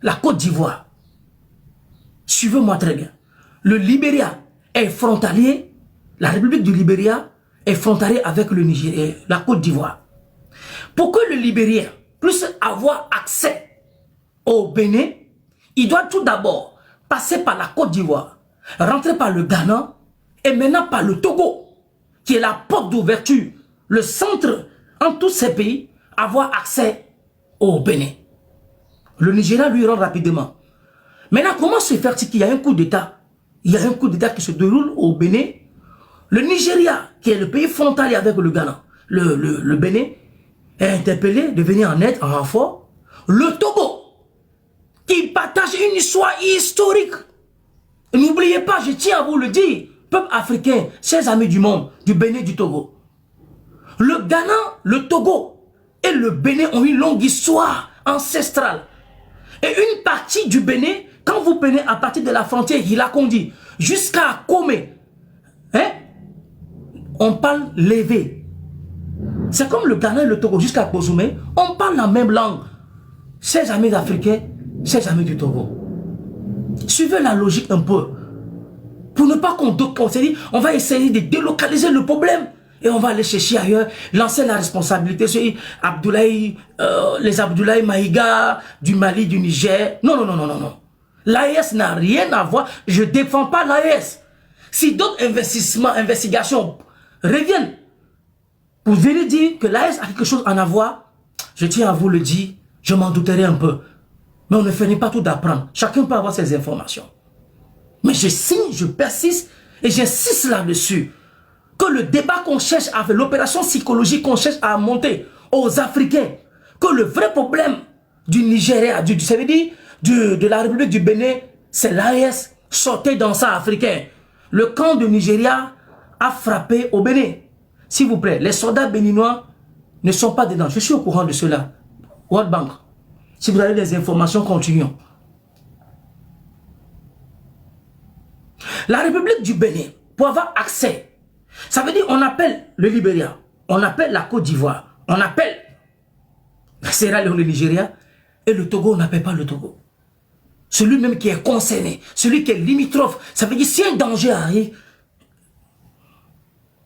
la Côte d'Ivoire. Suivez-moi très bien. Le Libéria est frontalier, la République du Libéria est frontalier avec le Nigeria, la Côte d'Ivoire. Pour que le Libérien puisse avoir accès au Bénin, il doit tout d'abord passer par la Côte d'Ivoire, rentrer par le Ghana et maintenant par le Togo, qui est la porte d'ouverture, le centre en tous ces pays, avoir accès au Bénin. Le Nigeria lui rend rapidement. Maintenant, comment se fait-il qu'il y a un coup d'État? Il y a un coup d'État qui se déroule au Bénin. Le Nigeria, qui est le pays frontalier avec le Ghana, le Bénin, est interpellé de venir en aide, en renfort. Le Togo, qui partage une histoire historique. N'oubliez pas, je tiens à vous le dire, peuple africain, chers amis du monde, du Bénin, du Togo. Le Ghana, le Togo et le Bénin ont une longue histoire ancestrale. Et une partie du Bénin, quand vous prenez à partir de la frontière Hilakondi jusqu'à Kome, hein, on parle lévé. C'est comme le Ghana et le Togo jusqu'à Kozoumé, on parle la même langue. Chers amis africains, chers amis du Togo, suivez la logique un peu. Pour ne pas qu'on se dise, on va essayer de délocaliser le problème. Et on va aller chercher ailleurs, lancer la responsabilité sur Abdoulaye, les Abdoulaye Maïga du Mali, du Niger. Non, non, non, non, non, non. L'AES n'a rien à voir. Je ne défends pas l'AES. Si d'autres investigations reviennent pour venir dire que l'AES a quelque chose à en avoir, je tiens à vous le dire, je m'en douterai un peu. Mais on ne finit pas tout d'apprendre. Chacun peut avoir ses informations. Mais je signe, je persiste et j'insiste là-dessus. Que le débat qu'on cherche à faire, l'opération psychologique qu'on cherche à monter aux Africains, que le vrai problème du Nigeria, ça veut dire de la République du Bénin, c'est l'AES, sortez dans ça africain. Le camp du Nigeria a frappé au Bénin. S'il vous plaît, les soldats béninois ne sont pas dedans. Je suis au courant de cela. World Bank. Si vous avez des informations, continuons. La République du Bénin, pour avoir accès, ça veut dire on appelle le Libéria, on appelle la Côte d'Ivoire, on appelle la Sierra Leone, le Nigeria, et le Togo, on n'appelle pas le Togo. Celui même qui est concerné, celui qui est limitrophe, ça veut dire si un danger arrive,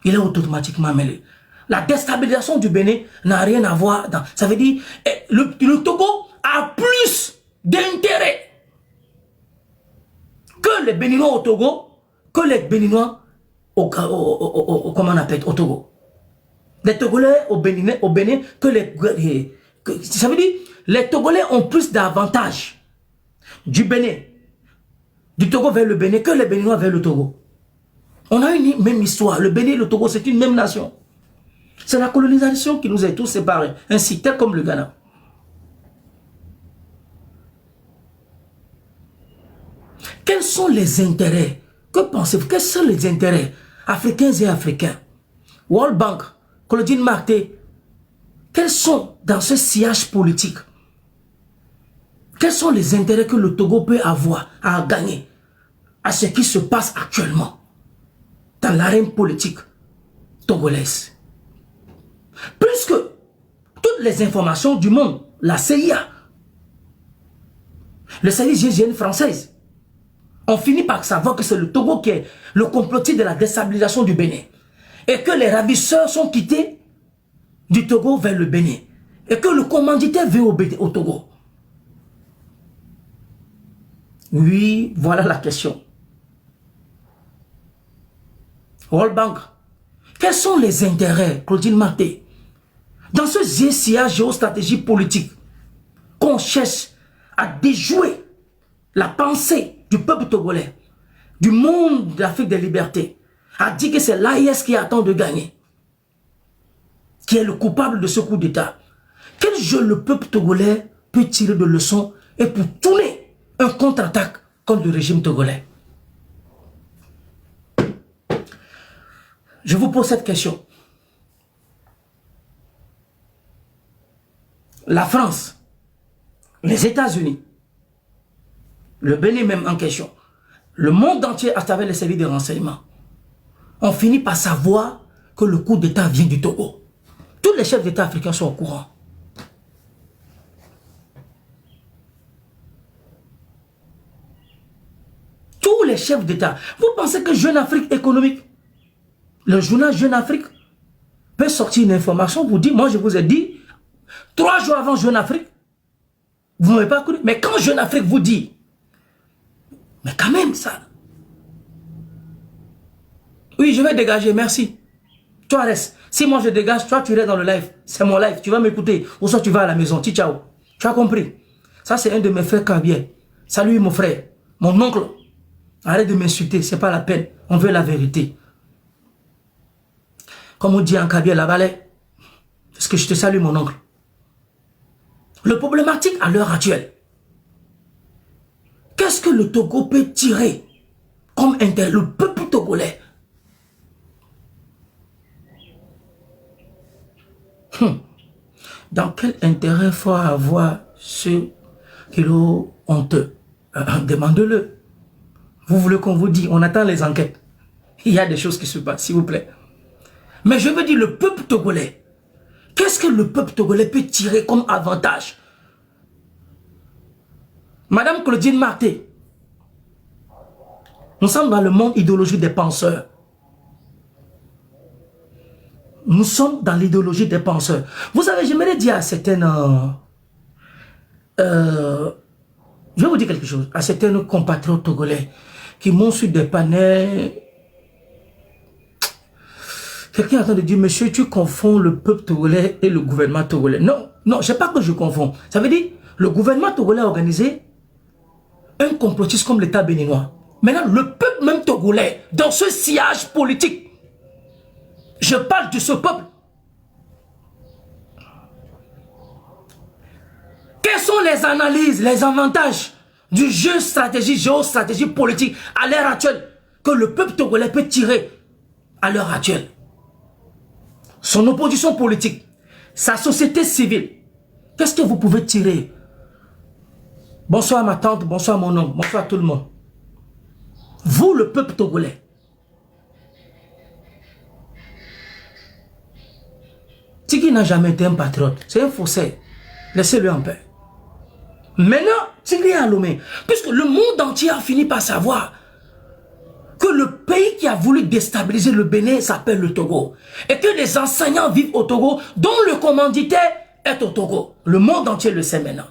il est automatiquement mêlé. La déstabilisation du Bénin n'a rien à voir dans... Ça veut dire le Togo a plus d'intérêt que les Béninois au Togo, que les Béninois comment on appelle, au Togo. Les Togolais au Bénin que les... ça veut dire les Togolais ont plus d'avantages du Bénin, du Togo vers le Bénin que les Béninois vers le Togo. On a une même histoire. Le Bénin et le Togo, c'est une même nation. C'est la colonisation qui nous a tous séparés, ainsi tel comme le Ghana. Quels sont les intérêts? Que pensez-vous? Quels sont les intérêts africains et africains? World Bank, Claudine Marté, quels sont dans ce sillage politique? Quels sont les intérêts que le Togo peut avoir à gagner à ce qui se passe actuellement dans l'arène politique togolaise. Plus que toutes les informations du monde, la CIA, le service GIGN française, on finit par savoir que c'est le Togo qui est le complotiste de la déstabilisation du Bénin. Et que les ravisseurs sont quittés du Togo vers le Bénin. Et que le commanditaire veut au Togo. Oui, voilà la question. World Bank, quels sont les intérêts, Claudine Marté, dans ce sillage géostratégie politique qu'on cherche à déjouer la pensée du peuple togolais, du monde d'Afrique des libertés, a dit que c'est l'AIS qui attend de gagner, qui est le coupable de ce coup d'État. Quel jeu le peuple togolais peut tirer de leçons et pour tourner un contre-attaque contre le régime togolais? Je vous pose cette question. La France, les États-Unis, le Bénin même en question, le monde entier à travers les services de renseignement, on finit par savoir que le coup d'État vient du Togo. Tous les chefs d'État africains sont au courant. Tous les chefs d'État. Vous pensez que Jeune Afrique économique, le journal Jeune Afrique, peut sortir une information, vous dire, moi je vous ai dit, 3 jours avant Jeune Afrique, vous ne m'avez pas cru. Mais quand Jeune Afrique vous dit, mais quand même ça, oui je vais dégager, merci. Toi reste. Si moi je dégage, toi tu restes dans le live. C'est mon live, tu vas m'écouter. Ou soit tu vas à la maison, ciao. Tu as compris? Ça c'est un de mes frères Kabier. Salut mon frère, mon oncle. Arrête de m'insulter, c'est pas la peine. On veut la vérité. Comme on dit en Kabier, la balai. Parce que je te salue mon oncle. Le problématique à l'heure actuelle. Qu'est-ce que le Togo peut tirer comme intérêt, le peuple togolais? Dans quel intérêt faut avoir ce kilo honteux? Demandez-le. Vous voulez qu'on vous dise, on attend les enquêtes. Il y a des choses qui se passent, s'il vous plaît. Mais je veux dire, le peuple togolais, qu'est-ce que le peuple togolais peut tirer comme avantage? Madame Claudine Marté, nous sommes dans le monde idéologique des penseurs. Nous sommes dans l'idéologie des penseurs. Vous savez, j'aimerais dire à certaines... je vais vous dire quelque chose. À certains compatriotes togolais qui m'ont sur des panels... Quelqu'un est en train de dire, monsieur, tu confonds le peuple togolais et le gouvernement togolais. Non, non, je ne sais pas que je confonds. Ça veut dire, le gouvernement togolais a organisé un complotisme comme l'État béninois. Maintenant, le peuple même togolais, dans ce sillage politique, je parle de ce peuple. Quelles sont les analyses, les avantages du jeu stratégie, géostratégie politique à l'heure actuelle que le peuple togolais peut tirer à l'heure actuelle? Son opposition politique, sa société civile, qu'est-ce que vous pouvez tirer? Bonsoir ma tante, bonsoir mon oncle, bonsoir tout le monde. Vous, le peuple togolais, Tigui n'a jamais été un patriote, c'est un faussaire. Laissez-le en paix. Maintenant, Tigui est à Lomé, puisque le monde entier a fini par savoir que le pays qui a voulu déstabiliser le Bénin s'appelle le Togo. Et que les enseignants vivent au Togo, dont le commanditaire est au Togo. Le monde entier le sait maintenant.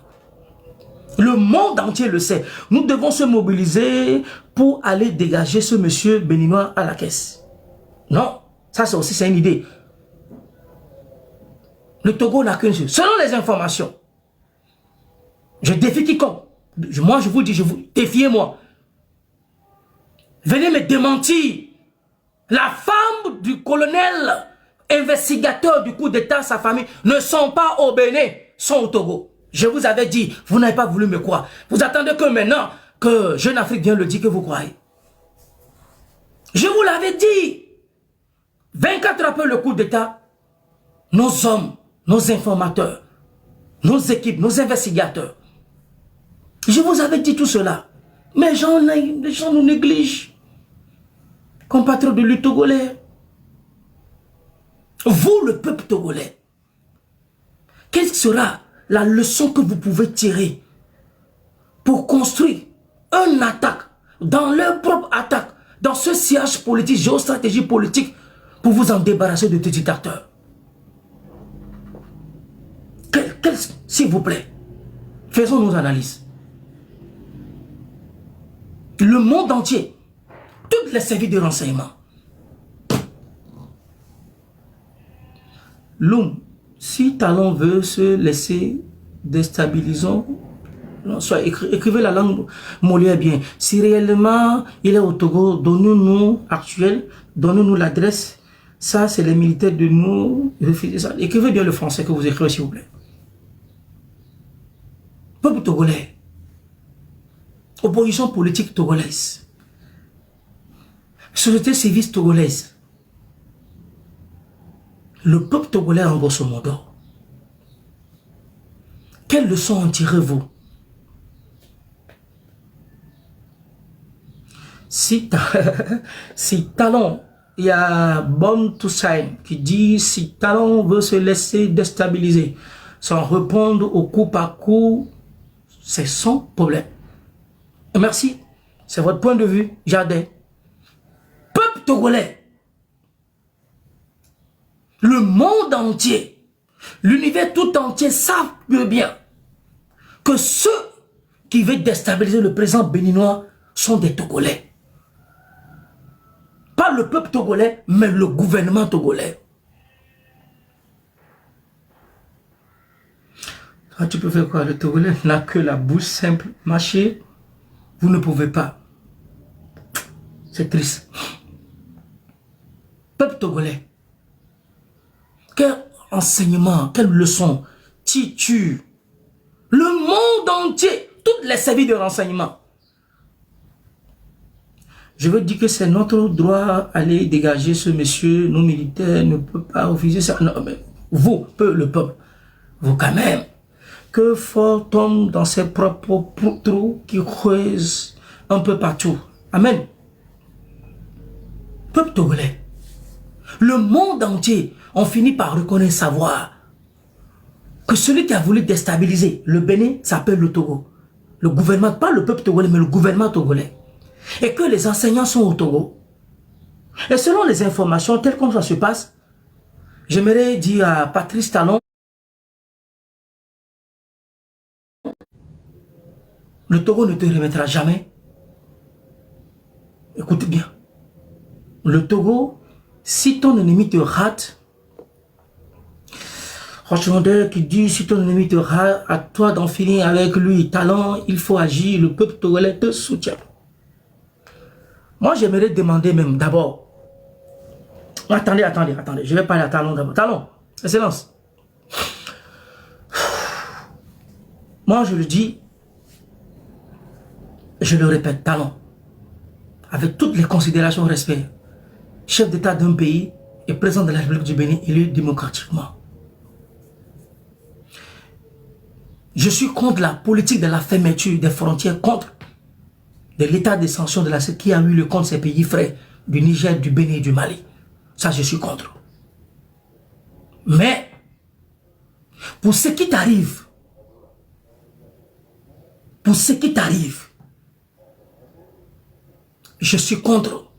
Le monde entier le sait. Nous devons se mobiliser pour aller dégager ce monsieur béninois à la caisse. Non, ça c'est aussi une idée. Le Togo n'a qu'une chose. Selon les informations, je défie quiconque. Moi je vous dis, défiez-moi. Venez me démentir. La femme du colonel investigateur du coup d'État, sa famille, ne sont pas au Bénin, sont au Togo. Je vous avais dit, vous n'avez pas voulu me croire. Vous attendez que maintenant, que Jeune Afrique vient le dire que vous croyez. Je vous l'avais dit. 24 heures après le coup d'État, nos hommes, nos informateurs, nos équipes, nos investigateurs, je vous avais dit tout cela. Mais les gens nous négligent. compatriotes de lutte togolais, vous, le peuple togolais, quelle sera la leçon que vous pouvez tirer pour construire une attaque, dans leur propre attaque, dans ce siège politique, géostratégie politique, pour vous en débarrasser de petits acteurs? S'il vous plaît, faisons nos analyses. Le monde entier, toutes les services de renseignement. L'homme, si Talon veut se laisser déstabiliser, soit écrivez la langue Molière bien. Si réellement il est au Togo, donnez-nous actuel, donnez-nous l'adresse. Ça, c'est les militaires de nous. Refusez ça. Écrivez bien le français que vous écrivez, s'il vous plaît. Peuple togolais, opposition politique togolaise, société civile togolaise, le peuple togolais en grosso modo, quelles leçons en tirez-vous? Si Talon, il y a Bon Toussaint qui dit si Talon veut se laisser déstabiliser sans répondre au coup par coup, c'est son problème. Et merci, c'est votre point de vue, j'adhère. Peuple togolais, le monde entier, l'univers tout entier savent bien que ceux qui veulent déstabiliser le président béninois sont des Togolais. Pas le peuple togolais, mais le gouvernement togolais. Ah, tu peux faire quoi? Le Togolais n'a que la bouche simple, mâcher. Vous ne pouvez pas. C'est triste. Peuple togolais, quel enseignement, quelle leçon tue le monde entier, toutes les services de renseignement. Je veux dire que c'est notre droit d'aller dégager ce monsieur. Nos militaires ne peuvent pas refuser ça. Non, mais vous, le peuple, vous quand même, que fort tombe dans ses propres trous qui creusent un peu partout. Amen. Peuple togolais, le monde entier, on finit par reconnaître, savoir que celui qui a voulu déstabiliser le Bénin s'appelle le Togo. Le gouvernement, pas le peuple togolais, mais le gouvernement togolais. Et que les enseignants sont au Togo. Et selon les informations, telles comme ça se passe, j'aimerais dire à Patrice Talon, le Togo ne te remettra jamais. Écoute bien. Le Togo, si ton ennemi te rate, franchement, qui dit si ton ennemi te rate, à toi d'en finir avec lui. Talon, il faut agir, le peuple togolais te soutient. Moi, j'aimerais demander même d'abord. Attendez, je vais parler à Talon d'abord. Talon, excellence. Moi, je le dis, je le répète, Talon, avec toutes les considérations respect, chef d'État d'un pays et président de la République du Bénin élu démocratiquement. Je suis contre la politique de la fermeture des frontières, contre de l'état de sanctions de la qui a eu le contre ces pays frères du Niger, du Bénin et du Mali. Ça, je suis contre. Mais, pour ce qui t'arrive, je suis contre.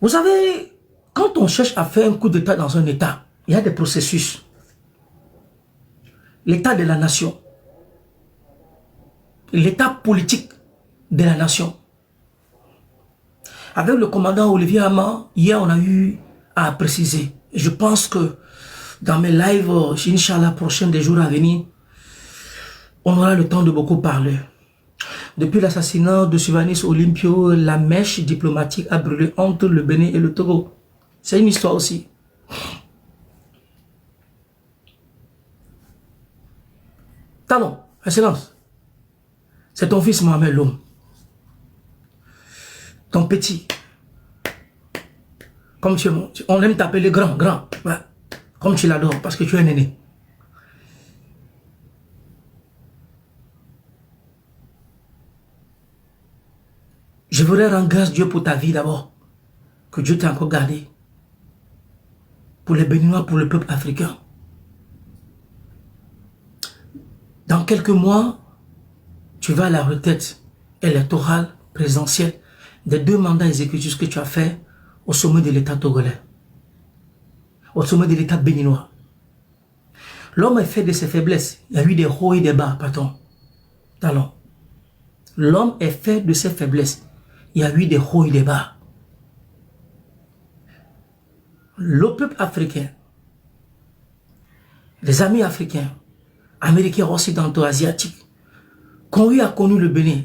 Vous savez, quand on cherche à faire un coup d'État dans un État, il y a des processus. L'État de la nation, l'état politique de la nation. Avec le commandant Olivier Hamma, hier on a eu à préciser. Je pense que dans mes lives, Inch'Allah, prochains des jours à venir, on aura le temps de beaucoup parler. Depuis l'assassinat de Sylvanus Olympio, la mèche diplomatique a brûlé entre le Bénin et le Togo. C'est une histoire aussi. Talon, excellence. C'est ton fils Mohamed Loum. Ton petit. Comme tu, on aime t'appeler grand. Ouais. Comme tu l'adores parce que tu es un aîné. Je voudrais rendre grâce Dieu pour ta vie d'abord. Que Dieu t'a encore gardé. Pour les Béninois, pour le peuple africain. Dans quelques mois, tu vas à la retraite électorale, présidentielle, des 2 mandats exécutifs que tu as fait au sommet de l'État togolais, au sommet de l'État béninois. L'homme est fait de ses faiblesses. Il y a eu des hauts et des bas, pardon. Talon. L'homme est fait de ses faiblesses. Il y a eu des hauts et des bas. Le peuple africain, les amis africains, américains, occidentaux, asiatiques, qu'on lui a connu le Bénin,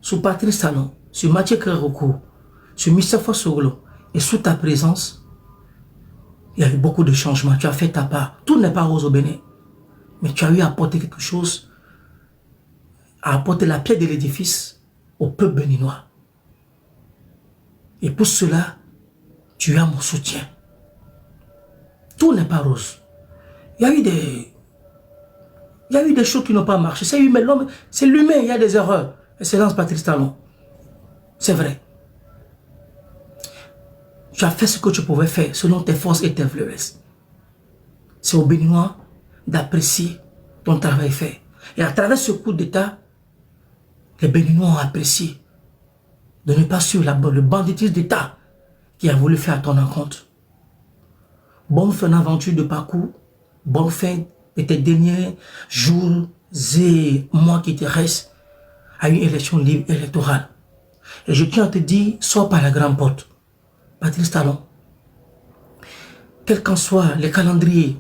sous Patrice Talon, sur Mathieu Kreroko, sur Moustapha Soglo, et sous ta présence, il y a eu beaucoup de changements. Tu as fait ta part. Tout n'est pas rose au Bénin. Mais tu as eu à apporter quelque chose, à apporter la pierre de l'édifice au peuple béninois. Et pour cela, tu as mon soutien. Tout n'est pas rose. Il y a eu des choses qui n'ont pas marché. C'est humain, l'homme, c'est l'humain, il y a des erreurs. Excellence Patrice Talon. C'est vrai. Tu as fait ce que tu pouvais faire selon tes forces et tes faiblesses. C'est aux Béninois d'apprécier ton travail fait. Et à travers ce coup d'État, les Béninois ont apprécié de ne pas suivre le banditisme d'État qui a voulu faire à ton encontre. Bonne fin d'aventure de parcours, bonne fin de tes derniers jours et mois qui te restent à une élection libre électorale. Et je tiens à te dire, sors par la grande porte. Patrice Talon, quels qu'en soient les calendriers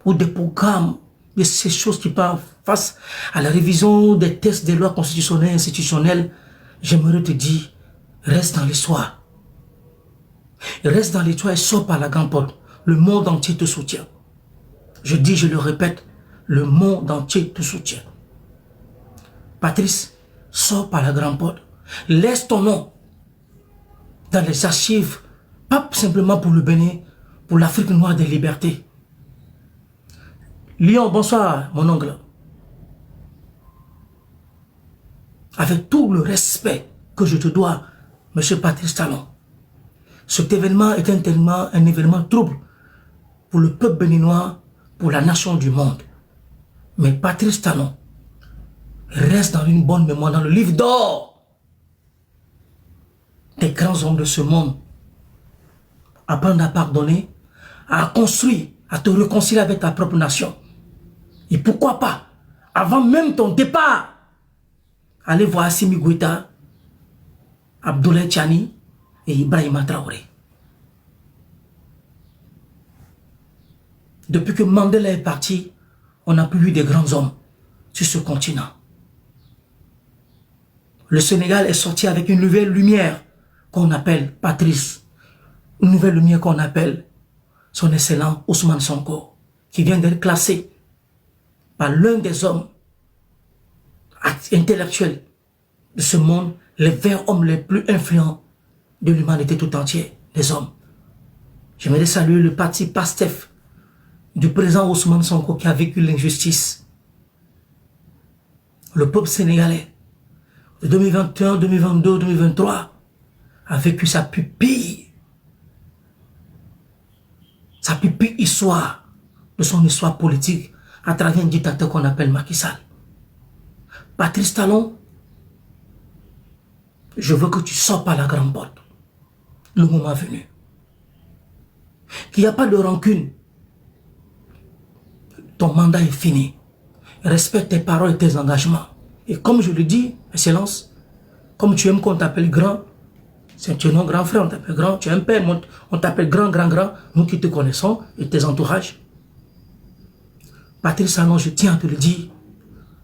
ou des programmes de ces choses qui parlent face à la révision des textes des lois constitutionnelles et institutionnelles, j'aimerais te dire, reste dans l'histoire. Reste dans l'histoire et sors par la grande porte. Le monde entier te soutient. Je dis, je le répète, le monde entier te soutient. Patrice, sors par la grande porte. Laisse ton nom dans les archives, pas simplement pour le Bénin, pour l'Afrique noire des libertés. Lyon, bonsoir, mon oncle. Avec tout le respect que je te dois, monsieur Patrice Talon, cet événement est un événement trouble pour le peuple béninois, pour la nation du monde. Mais Patrice Talon reste dans une bonne mémoire, dans le livre d'or des grands hommes de ce monde. Apprendre à pardonner, à construire, à te réconcilier avec ta propre nation. Et pourquoi pas, avant même ton départ, aller voir Assimi Goïta, Abdoulaye Tchani et Ibrahima Traoré. Depuis que Mandela est parti, on n'a plus eu de grands hommes sur ce continent. Le Sénégal est sorti avec une nouvelle lumière qu'on appelle Patrice. Une nouvelle lumière qu'on appelle son excellent Ousmane Sonko, qui vient d'être classé par l'un des hommes intellectuels de ce monde, les 20 hommes les plus influents de l'humanité tout entière, les hommes. J'aimerais saluer le parti PASTEF du président Ousmane Sonko qui a vécu l'injustice. Le peuple sénégalais de 2021, 2022, 2023 a vécu sa pupille histoire de son histoire politique à travers un dictateur qu'on appelle Macky Sall. Patrice Talon, je veux que tu sors par la grande porte. Le moment est venu. Qu'il n'y a pas de rancune. Ton mandat est fini. Respecte tes paroles et tes engagements. Et comme je le dis, Excellence, comme tu aimes qu'on t'appelle grand, c'est un nom grand frère, on t'appelle grand, tu es un père, on t'appelle grand, nous qui te connaissons et tes entourages. Patrice Talon, je tiens à te le dire,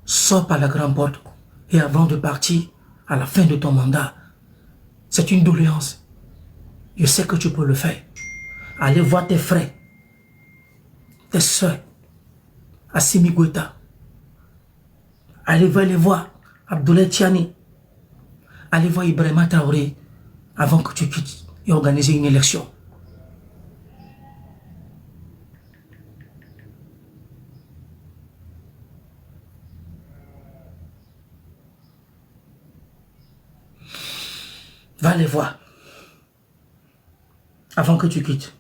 sors par la grande porte et avant de partir, à la fin de ton mandat, c'est une doléance. Je sais que tu peux le faire. Allez voir tes frères, tes soeurs, Assimi Goïta. Allez les voir, Abdoulaye Tchani. Allez voir Ibrahima Traoré avant que tu quittes et organiser une élection. Va les voir. Avant que tu quittes.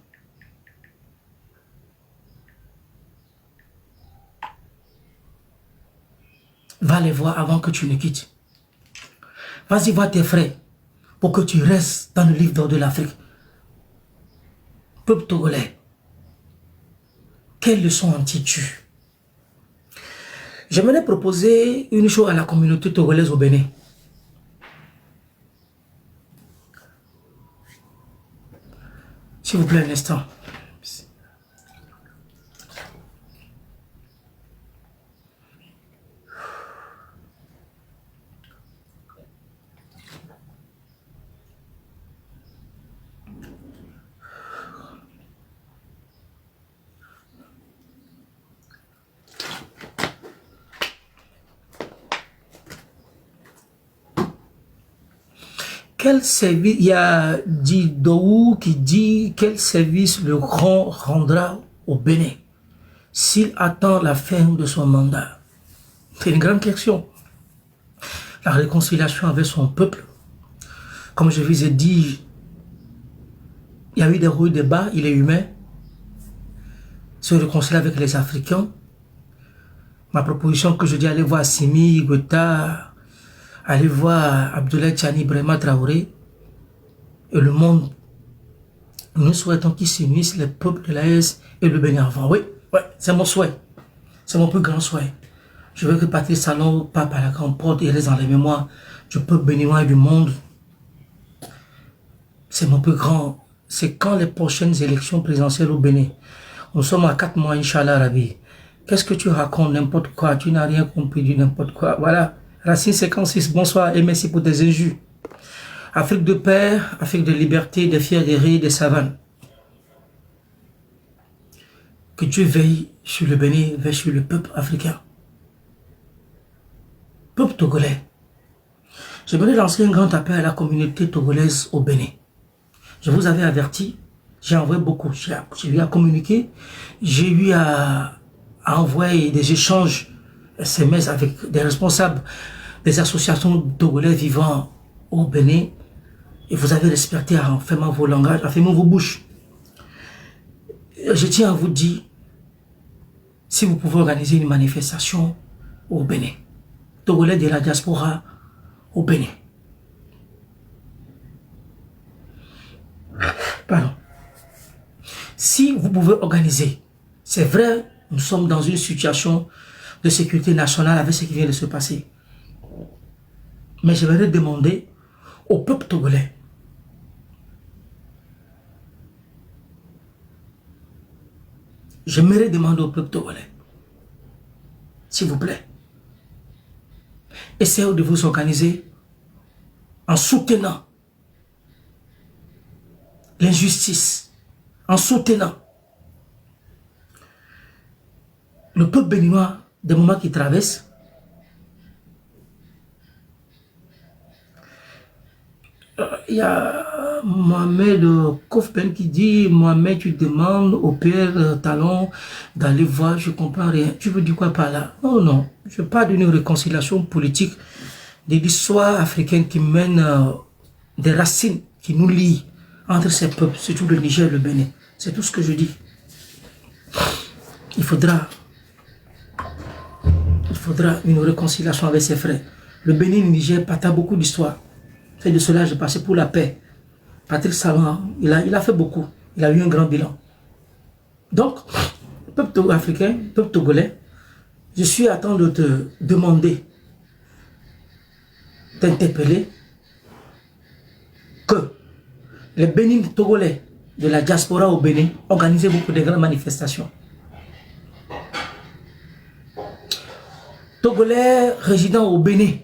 Va les voir avant que tu ne quittes. Vas-y voir tes frères pour que tu restes dans le livre d'or de l'Afrique. Peuple togolais, quelle leçon en tires-tu? J'aimerais proposer une chose à la communauté togolaise au Bénin. S'il vous plaît, un instant. Quel service, il y a Didou qui dit quel service le grand rendra au Bénin s'il attend la fin de son mandat. C'est une grande question. La réconciliation avec son peuple, comme je vous ai dit, il y a eu des hauts et des bas, il est humain. Se réconcilier avec les Africains. Ma proposition que je dis, allez voir Simi, Igweta, allez voir Abdoulaye Tchani, Brema Traoré et le monde. Nous souhaitons qu'ils s'unissent, les peuples de l'AES et le Bénin avant. Oui, c'est mon souhait. C'est mon plus grand souhait. Je veux que Patrice Talon passe par la grande porte et reste dans les mémoires du peuple béninois et du monde. C'est mon plus grand. C'est quand les prochaines élections présidentielles au Bénin. Nous sommes à 4 mois, Inch'Allah, Rabbi. Qu'est-ce que tu racontes, n'importe quoi? Tu n'as rien compris du n'importe quoi. Voilà. Racine 56, bonsoir et merci pour tes injures. Afrique de paix, Afrique de liberté, des fiers, des rires, des savanes. Que Dieu veille sur le Bénin, veille sur le peuple africain. Peuple togolais. J'aimerais lancer un grand appel à la communauté togolaise au Bénin. Je vous avais averti, j'ai envoyé beaucoup, j'ai eu à communiquer, j'ai eu à envoyer des échanges SMS avec des responsables des associations togolais vivant au Bénin. Et vous avez respecté en fermant vos langages, en fermant vos bouches. Je tiens à vous dire, si vous pouvez organiser une manifestation au Bénin, Togolais de la diaspora au Bénin. Pardon. Si vous pouvez organiser, c'est vrai, nous sommes dans une situation de sécurité nationale avec ce qui vient de se passer. Mais je vais demander au peuple togolais j'aimerais demander au peuple togolais, s'il vous plaît, essayez de vous organiser en soutenant l'injustice, en soutenant le peuple béninois des moments qui traversent. Il y a Mohamed Kofben qui dit, Mohamed, tu demandes au père Talon d'aller voir, je ne comprends rien. Tu veux dire quoi par là? Non, non, je parle d'une réconciliation politique de l'histoire africaine qui mène des racines qui nous lient entre ces peuples, surtout le Niger et le Bénin. C'est tout ce que je dis. Il faudra une réconciliation avec ses frères. Le Bénin et le Niger partagent beaucoup d'histoire. C'est de cela que j'ai passé pour la paix. Patrice Talon, il a fait beaucoup. Il a eu un grand bilan. Donc, peuple africain, peuple togolais, je suis à temps de te demander, t'interpeller, que les Bénins togolais de la diaspora au Bénin organisent beaucoup de grandes manifestations. Togolais résidant au Bénin,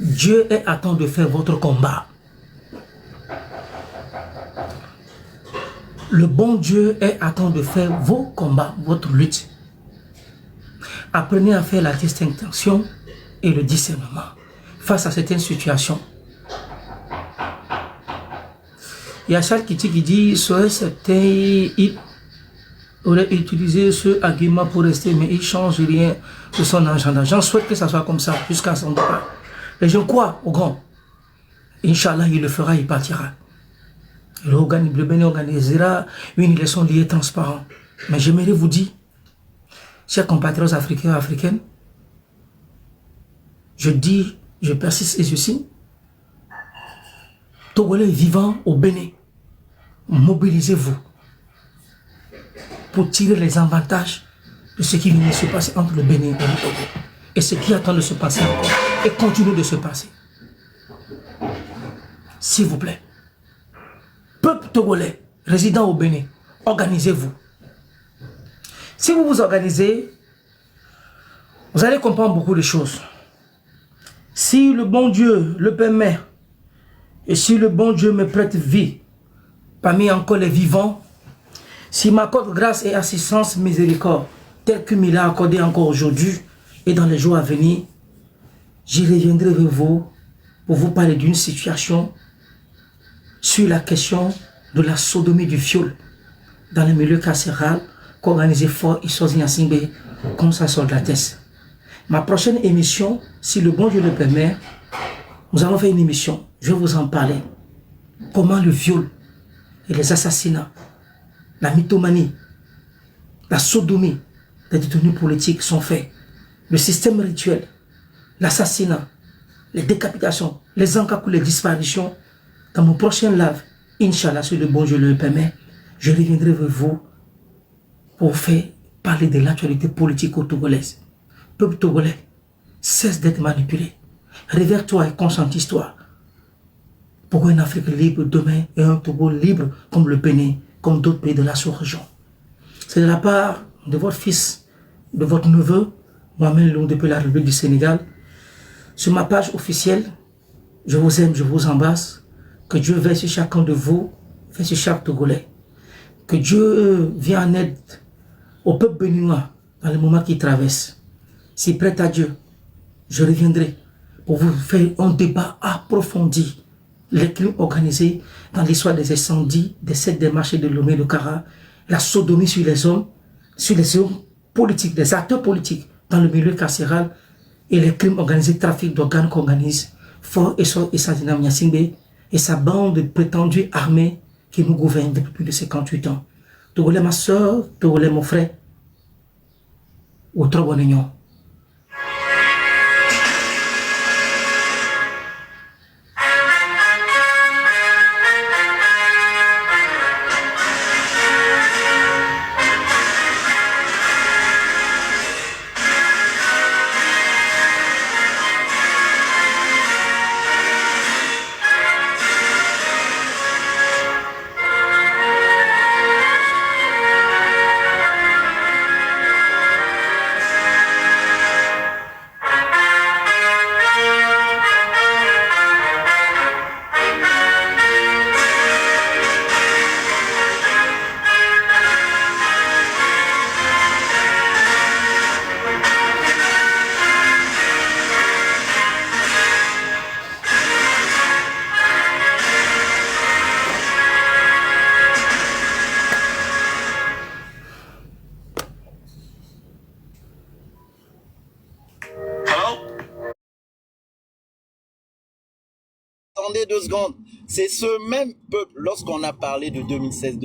Dieu est à temps de faire votre combat. Le bon Dieu est à temps de faire vos combats, votre lutte. Apprenez à faire la distinction et le discernement face à certaines situations. Il y a Charles Kitty qui dit, soit certain, il aurait utilisé ce argument pour rester, mais il ne change rien de son agenda. J'en souhaite que ça soit comme ça jusqu'à son départ. Et je crois au grand. Inch'Allah, il le fera, il partira. Le Bénin organisera une élection liée transparente. Mais j'aimerais vous dire, chers compatriotes africains et africaines, je dis, je persiste et je signe, Togolais vivant au Bénin, mobilisez-vous pour tirer les avantages de ce qui vient de se passer entre le Bénin et le Togo. Et ce qui attend de se passer encore et continue de se passer. S'il vous plaît. Peuple togolais, résident au Bénin, organisez-vous. Si vous vous organisez, vous allez comprendre beaucoup de choses. Si le bon Dieu le permet, et si le bon Dieu me prête vie, parmi encore les vivants, s'il m'accorde grâce et assistance, miséricorde, tel qu'il me l'a accordé encore aujourd'hui et dans les jours à venir, j'y reviendrai vers vous pour vous parler d'une situation sur la question de la sodomie du viol dans le milieu carcéral qu'organisait Fort Isozi Gnassingbé comme sa soldatesse. Ma prochaine émission, si le bon Dieu le permet, nous allons faire une émission, je vais vous en parler. Comment le viol et les assassinats, la mythomanie, la sodomie des détenus politiques sont faits. Le système rituel, l'assassinat, les décapitations, les encapous, les disparitions. Dans mon prochain live, Inch'Allah, si le bon Dieu le permet, je reviendrai vers vous pour faire parler de l'actualité politique au Togolaise. Peuple togolais, cesse d'être manipulé. Réveille-toi et conscientise-toi. Pour une Afrique libre demain et un Togo libre comme le Bénin, comme d'autres pays de la sous-région. C'est de la part de votre fils, de votre neveu, Mohamed Loum depuis la République du Sénégal. Sur ma page officielle, je vous aime, je vous embrasse. Que Dieu veille sur chacun de vous, veille sur chaque Togolais. Que Dieu vienne en aide au peuple béninois dans les moments qu'il traverse. Si prête à Dieu, je reviendrai pour vous faire un débat approfondi. Les crimes organisés dans l'histoire des incendies, des 7 des marchés de Lomé de Kara, la sodomie sur les hommes politiques, les acteurs politiques dans le milieu carcéral et les crimes organisés, trafic d'organes qu'organise Fort Isozi Gnassingbé et sa bande de prétendus armés qui nous gouvernent depuis plus de 58 ans. Togolais ma soeur, Togolais mon frère, ou trop bon union. Attendez 2 secondes. C'est ce même peuple, lorsqu'on a parlé de 2016,